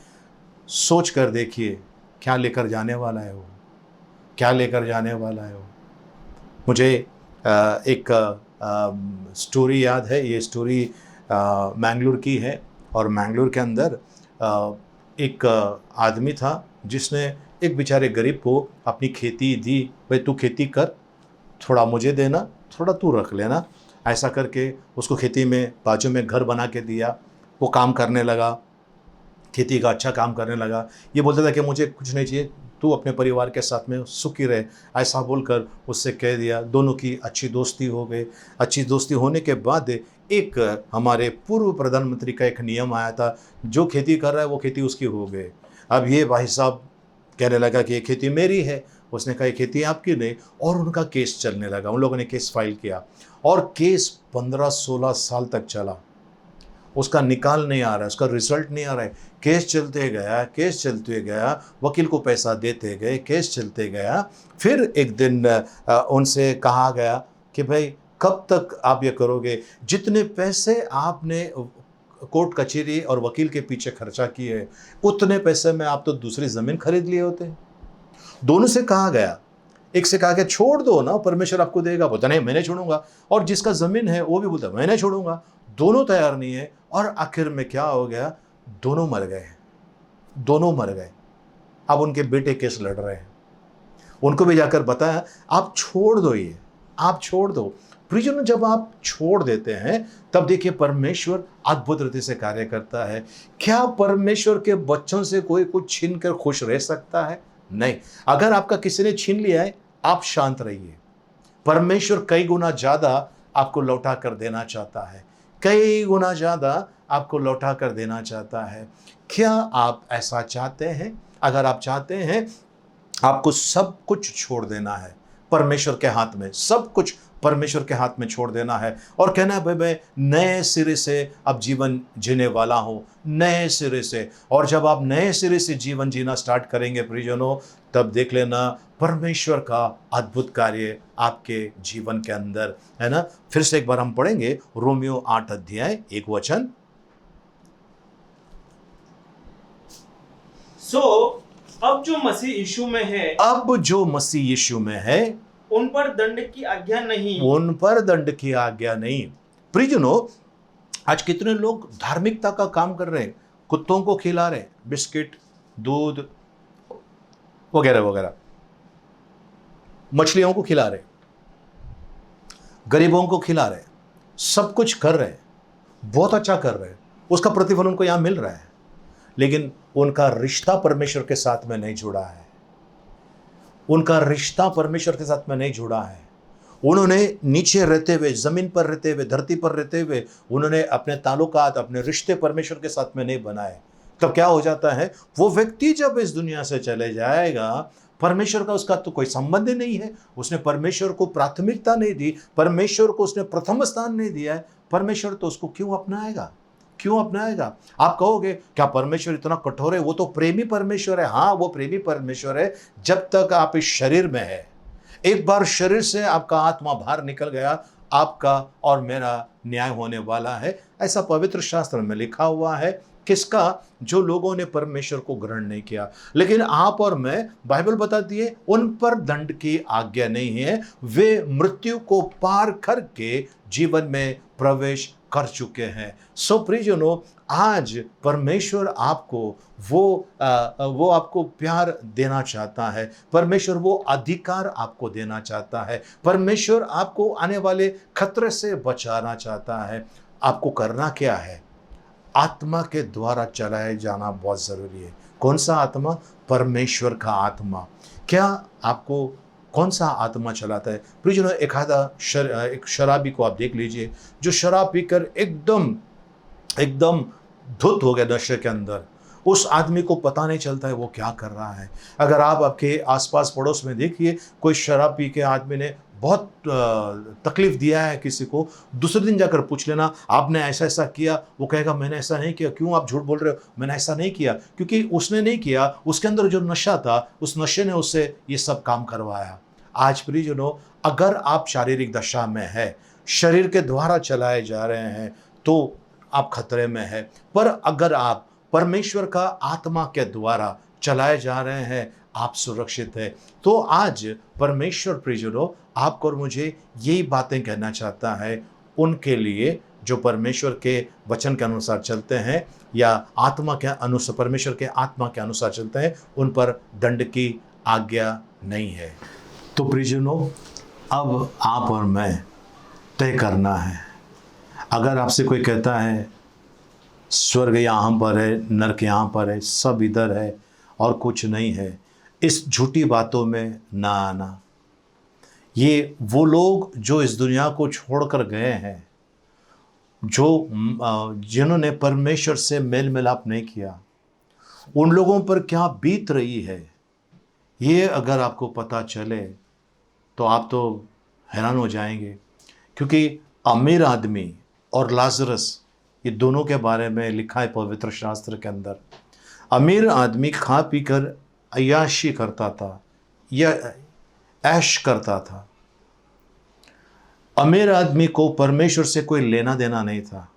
सोच कर देखिए क्या लेकर जाने वाला है वो, क्या लेकर जाने वाला है वो। मुझे एक स्टोरी याद है। ये स्टोरी मैंगलोर की है, और मैंगलोर के अंदर एक आदमी था जिसने एक बेचारे गरीब को अपनी खेती दी। भाई तू खेती कर, थोड़ा मुझे देना, थोड़ा तू रख लेना। ऐसा करके उसको खेती में बाजू में घर बना के दिया। वो काम करने लगा, खेती का अच्छा काम करने लगा। ये बोलता था कि मुझे कुछ नहीं चाहिए, तू अपने परिवार के साथ में सुखी रहे, ऐसा बोलकर उससे कह दिया। दोनों की अच्छी दोस्ती हो गई। अच्छी दोस्ती होने के बाद एक हमारे पूर्व प्रधानमंत्री का एक नियम आया था, जो खेती कर रहा है वो खेती उसकी हो गई। अब ये भाई साहब कहने लगा कि ये खेती मेरी है, उसने कहा ये खेती आपकी नहीं, और उनका केस चलने लगा। उन लोगों ने केस फाइल किया, और केस 15-16 साल तक चला। उसका निकाल नहीं आ रहा है, उसका रिजल्ट नहीं आ रहा है। केस चलते गया, केस चलते गया, वकील को पैसा देते गए, केस चलते गया। फिर एक दिन उनसे कहा गया कि भाई कब तक आप ये करोगे? जितने पैसे आपने कोर्ट कचहरी और वकील के पीछे खर्चा किए, उतने पैसे में आप तो दूसरी ज़मीन खरीद लिए होते। दोनों से कहा गया, एक से कहा कि छोड़ दो ना, परमेश्वर आपको देगा। बोलता नहीं, मैं नहीं छोड़ूंगा। और जिसका ज़मीन है वो भी बोलता मैं नहीं छोड़ूंगा। दोनों तैयार नहीं है, और आखिर में क्या हो गया? दोनों मर गए, दोनों मर गए। अब उनके बेटे केस लड़ रहे हैं। उनको भी जाकर बताया आप छोड़ दो, ये आप छोड़ दो। प्रियजन, जब आप छोड़ देते हैं तब देखिए परमेश्वर अद्भुत रीति से कार्य करता है। क्या परमेश्वर के बच्चों से कोई कुछ छीन कर खुश रह सकता है? नहीं। अगर आपका किसी ने छीन लिया है, आप शांत रहिए। परमेश्वर कई गुना ज्यादा आपको लौटा कर देना चाहता है, कई गुना ज्यादा आपको लौटा कर देना चाहता है। क्या आप ऐसा चाहते हैं? अगर आप चाहते हैं, आपको सब कुछ छोड़ देना है, परमेश्वर के हाथ में सब कुछ परमेश्वर के हाथ में छोड़ देना है, और कहना है भाई मैं नए सिरे से अब जीवन जीने वाला हूँ, नए सिरे से। और जब आप नए सिरे से जीवन जीना स्टार्ट करेंगे प्रियजनों, तब देख लेना परमेश्वर का अद्भुत कार्य आपके जीवन के अंदर, है ना। फिर से एक बार हम पढ़ेंगे रोमियो 8 अध्याय 1 वचन। अब जो मसीह यीशु में है, अब जो मसीह यीशु में है, उन पर दंड की आज्ञा नहीं, उन पर दंड की आज्ञा नहीं। प्रियजनों, आज कितने लोग धार्मिकता का काम कर रहे हैं, कुत्तों को खिला रहे हैं, बिस्किट, दूध वगैरह वगैरह, मछलियों को खिला रहे, गरीबों को खिला रहे, सब कुछ कर रहे हैं, बहुत अच्छा कर रहे हैं, उसका प्रतिफल उनको यहां मिल रहा है। लेकिन उनका रिश्ता परमेश्वर के साथ में नहीं जुड़ा है, उनका रिश्ता परमेश्वर के साथ में नहीं जुड़ा है। उन्होंने नीचे रहते हुए, जमीन पर रहते हुए, धरती पर रहते हुए, उन्होंने अपने ताल्लुकात, अपने रिश्ते परमेश्वर के साथ में नहीं बनाए। तब क्या हो जाता है, वो व्यक्ति जब इस दुनिया से चले जाएगा, परमेश्वर का उसका तो कोई संबंध ही नहीं है, उसने परमेश्वर को प्राथमिकता नहीं दी, परमेश्वर को उसने प्रथम स्थान नहीं दिया है। परमेश्वर तो उसको क्यों अपनाएगा, क्यों अपनाएगा? आप कहोगे क्या परमेश्वर इतना कठोर है? वो तो प्रेमी परमेश्वर है। हाँ, वो प्रेमी परमेश्वर है जब तक आप इस शरीर में है। एक बार शरीर से आपका आत्मा बाहर निकल गया, आपका और मेरा न्याय होने वाला है। ऐसा पवित्र शास्त्र में लिखा हुआ है। किसका? जो लोगों ने परमेश्वर को ग्रहण नहीं किया। लेकिन आप और मैं, बाइबल बताती है, उन पर दंड की आज्ञा नहीं है। वे मृत्यु को पार करके जीवन में प्रवेश कर चुके हैं। सो प्रियजनों, आज परमेश्वर आपको वो आपको प्यार देना चाहता है। परमेश्वर वो अधिकार आपको देना चाहता है। परमेश्वर आपको आने वाले खतरे से बचाना चाहता है। आपको करना क्या है? आत्मा के द्वारा चलाए जाना बहुत ज़रूरी है। कौन सा आत्मा? परमेश्वर का आत्मा। क्या आपको कौन सा आत्मा चलाता है? प्रियजनों, एक शराबी को आप देख लीजिए, जो शराब पीकर एकदम एकदम धुत हो गया नशे के अंदर, उस आदमी को पता नहीं चलता है वो क्या कर रहा है। अगर आप आपके आसपास पड़ोस में देखिए, कोई शराब पी के आदमी ने बहुत तकलीफ दिया है किसी को, दूसरे दिन जाकर पूछ लेना आपने ऐसा ऐसा किया, वो कहेगा मैंने ऐसा नहीं किया। क्यों आप झूठ बोल रहे हो? मैंने ऐसा नहीं किया। क्योंकि उसने नहीं किया, उसके अंदर जो नशा था, उस नशे ने उससे ये सब काम करवाया। आज प्रियजनों, अगर आप शारीरिक दशा में है, शरीर के द्वारा चलाए जा रहे हैं, तो आप खतरे में है। पर अगर आप परमेश्वर का आत्मा के द्वारा चलाए जा रहे हैं, आप सुरक्षित है। तो आज परमेश्वर प्रियजनों आपको और मुझे यही बातें कहना चाहता है उनके लिए जो परमेश्वर के वचन के अनुसार चलते हैं, या आत्मा के अनुसार, परमेश्वर के आत्मा के अनुसार चलते हैं, उन पर दंड की आज्ञा नहीं है। तो प्रियजनों, अब आप और मैं तय करना है। अगर आपसे कोई कहता है स्वर्ग यहाँ पर है, नरक यहाँ पर है, सब इधर है और कुछ नहीं है, इस झूठी बातों में ना आना। ये वो लोग जो इस दुनिया को छोड़कर गए हैं, जो जिन्होंने परमेश्वर से मेल मिलाप नहीं किया, उन लोगों पर क्या बीत रही है, ये अगर आपको पता चले तो आप तो हैरान हो जाएंगे। क्योंकि अमीर आदमी और लाजरस, ये दोनों के बारे में लिखा है पवित्र शास्त्र के अंदर। अमीर आदमी खा पीकर अय्याशी करता था या ऐश करता था। अमीर आदमी को परमेश्वर से कोई लेना देना नहीं था,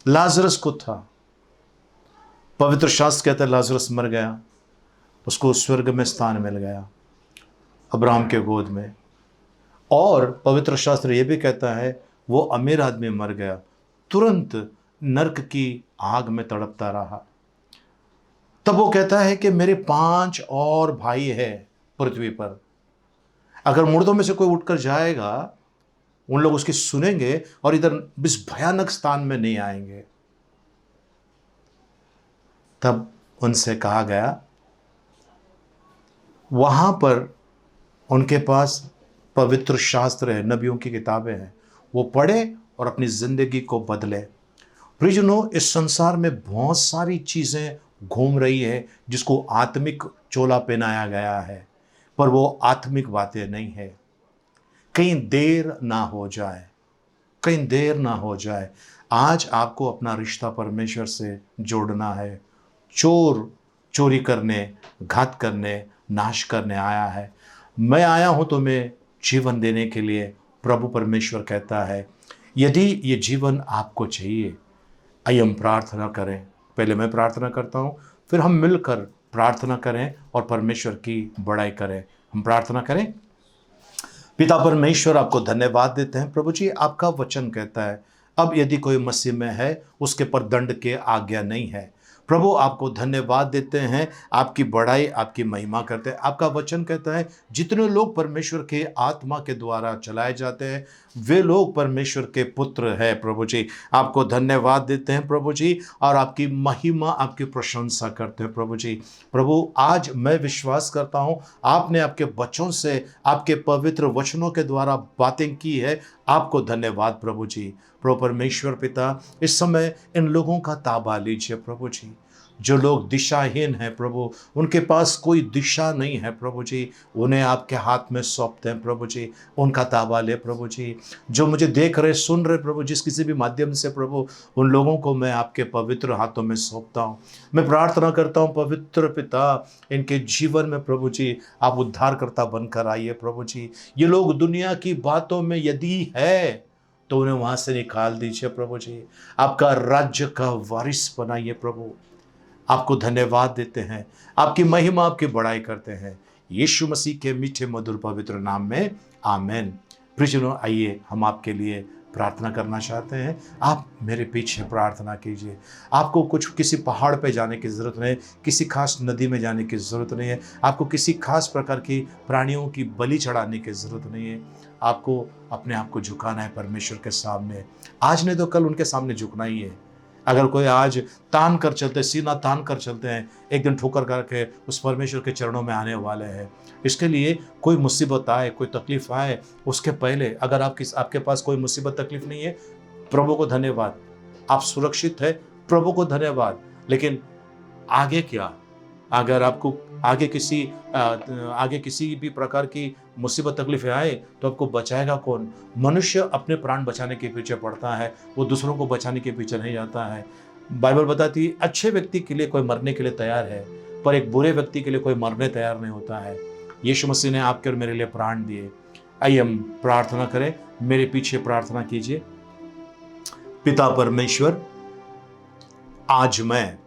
लाजरस को था। पवित्र शास्त्र कहता है लाजरस मर गया, उसको स्वर्ग में स्थान मिल गया अब्राहम के गोद में। और पवित्र शास्त्र ये भी कहता है वो अमीर आदमी मर गया, तुरंत नरक की आग में तड़पता रहा। तब वो कहता है कि मेरे 5 और भाई है पृथ्वी पर, अगर मुर्दों में से कोई उठकर जाएगा, उन लोग उसकी सुनेंगे और इधर इस भयानक स्थान में नहीं आएंगे। तब उनसे कहा गया, वहां पर उनके पास पवित्र शास्त्र है, नबियों की किताबें हैं, वो पढ़े और अपनी जिंदगी को बदले। प्रियजनों, इस संसार में बहुत सारी चीजें घूम रही है जिसको आत्मिक चोला पहनाया गया है, पर वो आत्मिक बातें नहीं है। कहीं देर ना हो जाए, कहीं देर ना हो जाए। आज आपको अपना रिश्ता परमेश्वर से जोड़ना है। चोर चोरी करने, घात करने, नाश करने आया है, मैं आया हूं तुम्हें जीवन देने के लिए। प्रभु परमेश्वर कहता है, यदि ये जीवन आपको चाहिए, आइए हम प्रार्थना करें। पहले मैं प्रार्थना करता हूं, फिर हम मिलकर प्रार्थना करें और परमेश्वर की बड़ाई करें। हम प्रार्थना करें। पिता परमेश्वर, आपको धन्यवाद देते हैं। प्रभु जी, आपका वचन कहता है, अब यदि कोई मसीह में है, उसके पर दंड के आज्ञा नहीं है। प्रभु, आपको धन्यवाद देते हैं, आपकी बड़ाई, आपकी महिमा करते हैं। आपका वचन कहता है, जितने लोग परमेश्वर के आत्मा के द्वारा चलाए जाते हैं, वे लोग परमेश्वर के पुत्र हैं। प्रभु जी, आपको धन्यवाद देते हैं प्रभु जी, और आपकी महिमा, आपकी प्रशंसा करते हैं प्रभु जी। प्रभु, आज मैं विश्वास करता हूँ, आपने आपके बच्चों से, आपके पवित्र वचनों के द्वारा बातें की है। आपको धन्यवाद प्रभु जी। प्रभु परमेश्वर पिता, इस समय इन लोगों का ताबा लीजिए प्रभु जी। जो लोग दिशाहीन हैं प्रभु, उनके पास कोई दिशा नहीं है प्रभु जी, उन्हें आपके हाथ में सौंपते हैं प्रभु जी। उनका ताबा ले प्रभु जी। जो मुझे देख रहे, सुन रहे प्रभु, जिस किसी भी माध्यम से प्रभु, उन लोगों को मैं आपके पवित्र हाथों में सौंपता हूँ। मैं प्रार्थना करता हूँ पवित्र पिता, इनके जीवन में प्रभु जी आप उद्धारकर्ता बनकर आइए प्रभु जी। ये लोग दुनिया की बातों में यदि है तो उन्हें वहाँ से निकाल दीजिए प्रभु जी। आपका राज्य का वारिस बनाइए प्रभु। आपको धन्यवाद देते हैं, आपकी महिमा, आपकी बड़ाई करते हैं, यीशु मसीह के मीठे मधुर पवित्र नाम में, आमेन। प्रियजनों, आइए हम आपके लिए प्रार्थना करना चाहते हैं। आप मेरे पीछे प्रार्थना कीजिए। आपको कुछ किसी पहाड़ पे जाने की ज़रूरत नहीं, किसी खास नदी में जाने की ज़रूरत नहीं है, आपको किसी खास प्रकार की प्राणियों की बलि चढ़ाने की ज़रूरत नहीं है। आपको अपने आप को झुकाना है परमेश्वर के सामने। आज नहीं तो कल उनके सामने झुकना ही है। अगर कोई आज तान कर चलते, सीना तान कर चलते हैं, एक दिन ठोकर करके उस परमेश्वर के चरणों में आने वाले हैं। इसके लिए कोई मुसीबत आए, कोई तकलीफ आए, उसके पहले अगर आपके पास कोई मुसीबत तकलीफ नहीं है, प्रभु को धन्यवाद, आप सुरक्षित है, प्रभु को धन्यवाद। लेकिन आगे क्या? अगर आपको आगे किसी भी प्रकार की मुसीबत तकलीफें आए तो आपको बचाएगा कौन? मनुष्य अपने प्राण बचाने के पीछे पड़ता है, वो दूसरों को बचाने के पीछे नहीं जाता है। बाइबल बताती है अच्छे व्यक्ति के लिए कोई मरने के लिए तैयार है, पर एक बुरे व्यक्ति के लिए कोई मरने तैयार नहीं होता है। यीशु मसीह ने आपके और मेरे लिए प्राण दिए। आइए हम प्रार्थना करें, मेरे पीछे प्रार्थना कीजिए। पिता परमेश्वर, आज मैं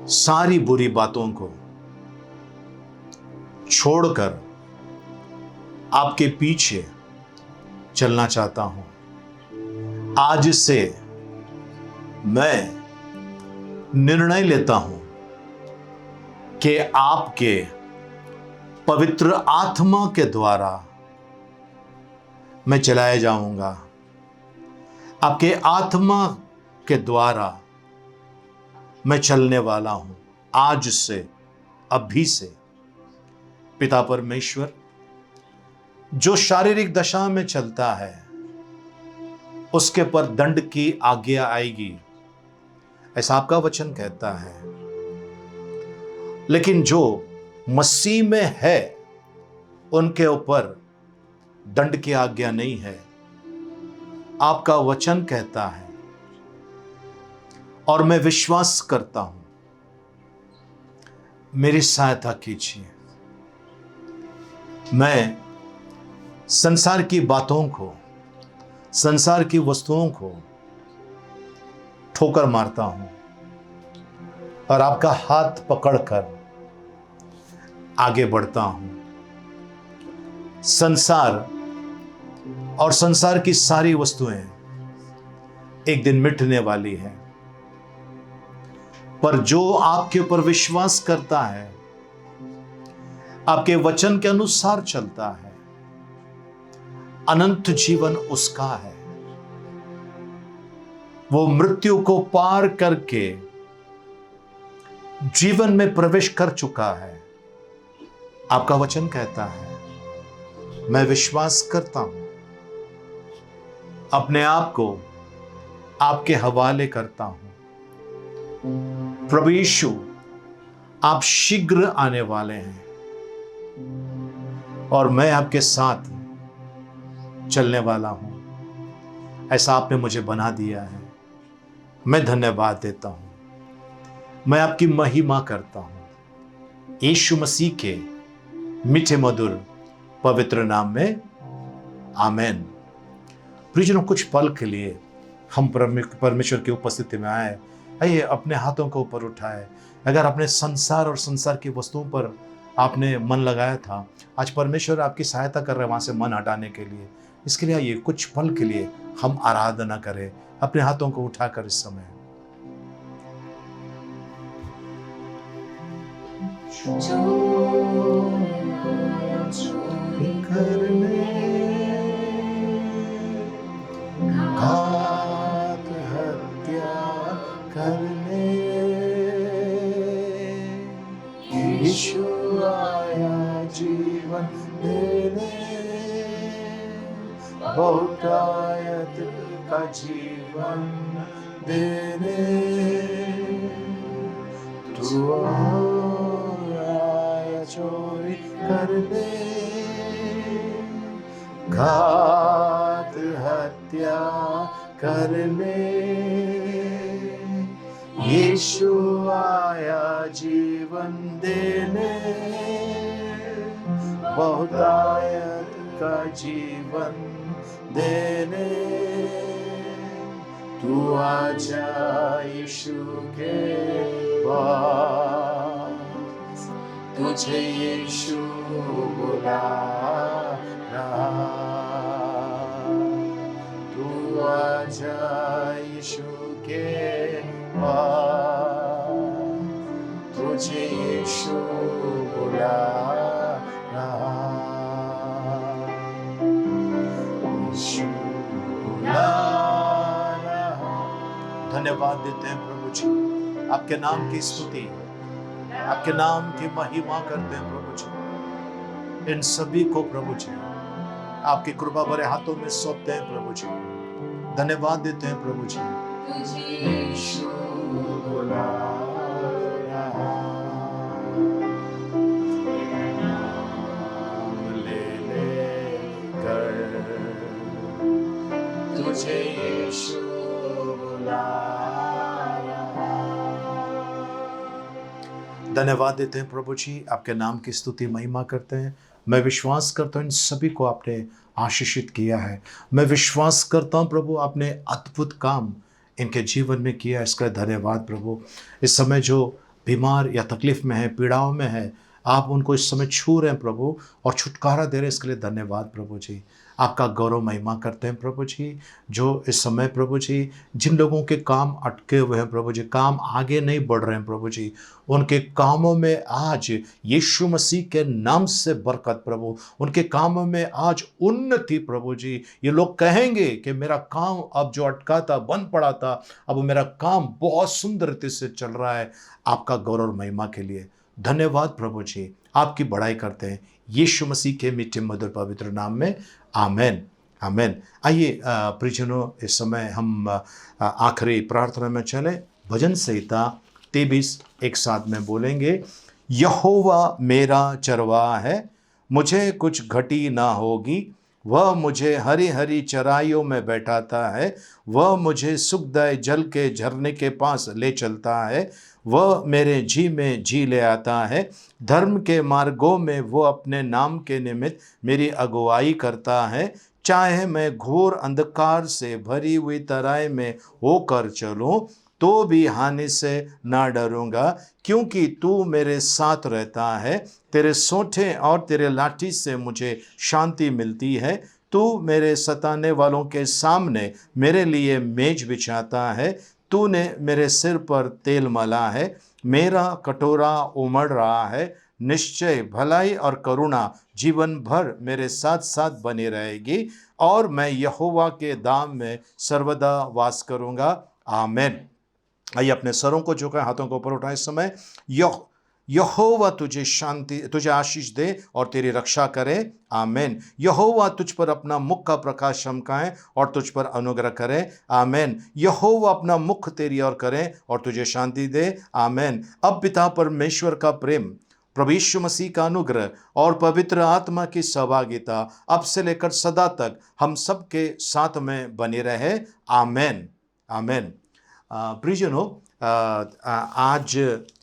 सारी बुरी बातों को छोड़कर आपके पीछे चलना चाहता हूं। आज से मैं निर्णय लेता हूं कि आपके पवित्र आत्मा के द्वारा मैं चलाया जाऊंगा। आपके आत्मा के द्वारा मैं चलने वाला हूं आज से, अभी से। पिता परमेश्वर, जो शारीरिक दशा में चलता है उसके पर दंड की आज्ञा आएगी, ऐसा आपका वचन कहता है। लेकिन जो मसीह में है उनके ऊपर दंड की आज्ञा नहीं है, आपका वचन कहता है। और मैं विश्वास करता हूं, मेरी सहायता कीजिए। मैं संसार की बातों को, संसार की वस्तुओं को ठोकर मारता हूं और आपका हाथ पकड़कर आगे बढ़ता हूं। संसार और संसार की सारी वस्तुएं एक दिन मिटने वाली है, पर जो आपके ऊपर विश्वास करता है, आपके वचन के अनुसार चलता है, अनंत जीवन उसका है। वो मृत्यु को पार करके जीवन में प्रवेश कर चुका है। आपका वचन कहता है, मैं विश्वास करता हूं, अपने आप को आपके हवाले करता हूं। प्रभु यीशु, आप शीघ्र आने वाले हैं और मैं आपके साथ चलने वाला हूं। ऐसा आपने मुझे बना दिया है। मैं धन्यवाद देता हूं, मैं आपकी महिमा करता हूं। यीशु मसीह के मीठे मधुर पवित्र नाम में आमेन। प्रियजनों, कुछ पल के लिए हम परमेश्वर की उपस्थिति में आए। आइए अपने हाथों को ऊपर उठाए। अगर अपने संसार और संसार की वस्तुओं पर आपने मन लगाया था, आज परमेश्वर आपकी सहायता कर रहे हैं वहां से मन हटाने के लिए। इसके लिए आइए कुछ पल के लिए हम आराधना करें, अपने हाथों को उठाकर इस समय। घात हत्या करने यीशु आया जीवन देने, बहुतायत का जीवन देने। तू आया चोरी करने, घात हत्या करने। यीशु आया जीवन देने, बहुतायत का जीवन देने। तू आजा यीशु के पास, तुझे यीशु बुला रहा। तू आजा यीशु के पास, तुझे यीशु बुला रहा। यीशु बुला रहा, धन्यवाद देते हैं प्रभु जी, आपके नाम की स्तुति, आपके नाम की महिमा करते हैं प्रभु जी। इन सभी को प्रभु जी आपकी कृपा भरे हाथों में सौंपते हैं प्रभु जी। धन्यवाद देते हैं प्रभु जी। यीशु बुला रहा, तुझे यीशु बुला रहा। धन्यवाद देते हैं प्रभु जी, आपके नाम की स्तुति महिमा करते हैं। मैं विश्वास करता हूँ इन सभी को आपने आशीषित किया है। मैं विश्वास करता हूँ प्रभु आपने अद्भुत काम इनके जीवन में किया, इसका धन्यवाद प्रभु। इस समय जो बीमार या तकलीफ में है, पीड़ाओं में है, आप उनको इस समय छू रहे हैं प्रभु और छुटकारा दे रहे हैं, इसके लिए धन्यवाद प्रभु जी। आपका गौरव महिमा करते हैं प्रभु जी। जो इस समय प्रभु जी जिन लोगों के काम अटके हुए हैं प्रभु जी, काम आगे नहीं बढ़ रहे हैं प्रभु जी, उनके कामों में आज यीशु मसीह के नाम से बरकत प्रभु, उनके कामों में आज उन्नति प्रभु जी। ये लोग कहेंगे कि मेरा काम अब जो अटका था, बंद पड़ा था, अब मेरा काम बहुत सुंदर रीति से चल रहा है। आपका गौरव महिमा के लिए धन्यवाद प्रभु जी। आपकी बड़ाई करते हैं यीशु मसीह के मीठे मधुर पवित्र नाम में, आमेन आमेन। आइए प्रियजनों, इस समय हम आखिरी प्रार्थना में चले। भजन संहिता 23 एक साथ में बोलेंगे। यहोवा मेरा चरवाहा है, मुझे कुछ घटी ना होगी। वह मुझे हरी हरी चराइयों में बैठाता है, वह मुझे सुखदायक जल के झरने के पास ले चलता है। वह मेरे जी में जी ले आता है, धर्म के मार्गों में वो अपने नाम के निमित्त मेरी अगुवाई करता है। चाहे मैं घोर अंधकार से भरी हुई तराई में होकर चलूं, तो भी हानि से ना डरूंगा, क्योंकि तू मेरे साथ रहता है। तेरे सोंठे और तेरे लाठी से मुझे शांति मिलती है। तू मेरे सताने वालों के सामने मेरे लिए मेज बिछाता है। तूने मेरे सिर पर तेल मला है, मेरा कटोरा उमड़ रहा है। निश्चय भलाई और करुणा जीवन भर मेरे साथ साथ बनी रहेगी, और मैं यहोवा के धाम में सर्वदा वास करूंगा। आमीन। आइए अपने सरों को झुकाएं, हाथों को ऊपर उठाएं। इस समय यहोवा तुझे शांति, तुझे आशीष दे और तेरी रक्षा करे। आमीन। यहोवा तुझ पर अपना मुख का प्रकाश चमकाए और तुझ पर अनुग्रह करे। आमीन। यहोवा अपना मुख तेरी ओर करे और तुझे शांति दे। आमीन। अब पिता परमेश्वर का प्रेम, प्रभु यीशु मसीह का अनुग्रह और पवित्र आत्मा की सहभागिता अब से लेकर सदा तक हम सब के साथ में बनी रहे। आमीन आमीन। प्रियजनों, आज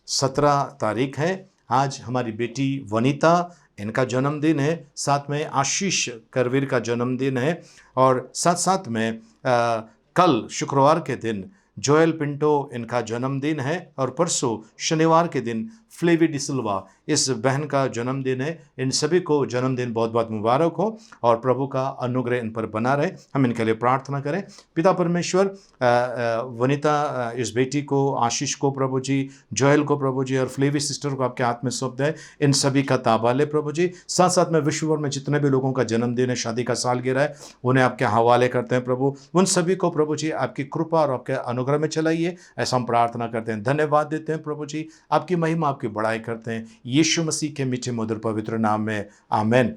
17 तारीख है। आज हमारी बेटी वनीता, इनका जन्मदिन है। साथ में आशीष करवीर का जन्मदिन है, और साथ साथ में कल शुक्रवार के दिन जोएल पिंटो इनका जन्मदिन है, और परसों शनिवार के दिन फ्लेवी डिसिल्वा इस बहन का जन्मदिन है। इन सभी को जन्मदिन बहुत बहुत मुबारक हो और प्रभु का अनुग्रह इन पर बना रहे। हम इनके लिए प्रार्थना करें। पिता परमेश्वर, वनीता इस बेटी को, आशीष को प्रभु जी, जोएल को प्रभु जी, और फ्लेवी सिस्टर को आपके हाथ में सौंप दें। इन सभी का ताबा ले प्रभु जी। साथ साथ में विश्व भर में जितने भी लोगों का जन्मदिन है, शादी का सालगिरह है, उन्हें आपके हवाले करते हैं प्रभु। उन सभी को प्रभु जी आपकी कृपा और आपके अनुग्रह में चलाइए, ऐसा हम प्रार्थना करते हैं। धन्यवाद देते हैं प्रभु जी, आपकी महिमा, आपकी बड़ाई करते हैं यीशु मसीह के मीठे मधुर पवित्र नाम में। आमीन।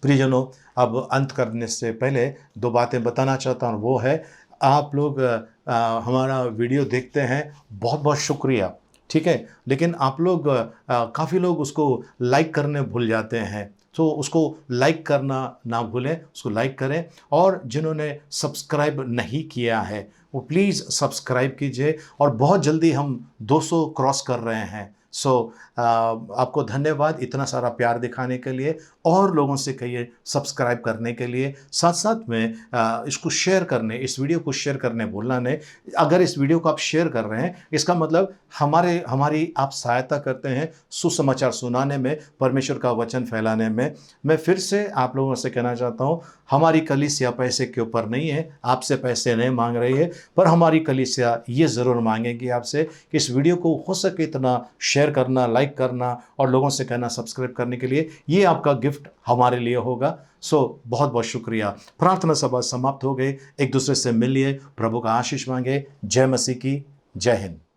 प्रियजनों, अब अंत करने से पहले 2 बातें बताना चाहता हूँ। वो है, आप लोग हमारा वीडियो देखते हैं, बहुत बहुत शुक्रिया, ठीक है, लेकिन आप लोग काफ़ी लोग उसको लाइक करने भूल जाते हैं, तो उसको लाइक करना ना भूलें, उसको लाइक करें। और जिन्होंने सब्सक्राइब नहीं किया है वो प्लीज़ सब्सक्राइब कीजिए, और बहुत जल्दी हम 200 क्रॉस कर रहे हैं। आपको धन्यवाद इतना सारा प्यार दिखाने के लिए, और लोगों से कहिए सब्सक्राइब करने के लिए। साथ साथ में इसको शेयर करने, इस वीडियो को शेयर करने भूलना नहीं। अगर इस वीडियो को आप शेयर कर रहे हैं, इसका मतलब हमारी आप सहायता करते हैं सुसमाचार सुनाने में, परमेश्वर का वचन फैलाने में। मैं फिर से आप लोगों से कहना चाहता हूँ, हमारी कलीसिया पैसे के ऊपर नहीं है, आपसे पैसे नहीं मांग रही है, पर हमारी कलीसिया ये ज़रूर मांगेगी आपसे कि इस वीडियो को हो सके इतना शेयर करना, लाइक लाइक करना और लोगों से कहना सब्सक्राइब करने के लिए, ये आपका गिफ्ट हमारे लिए होगा। सो बहुत बहुत शुक्रिया। प्रार्थना सभा समाप्त हो गई। एक दूसरे से मिलिए, प्रभु का आशीष मांगे। जय मसीह की। जय हिंद।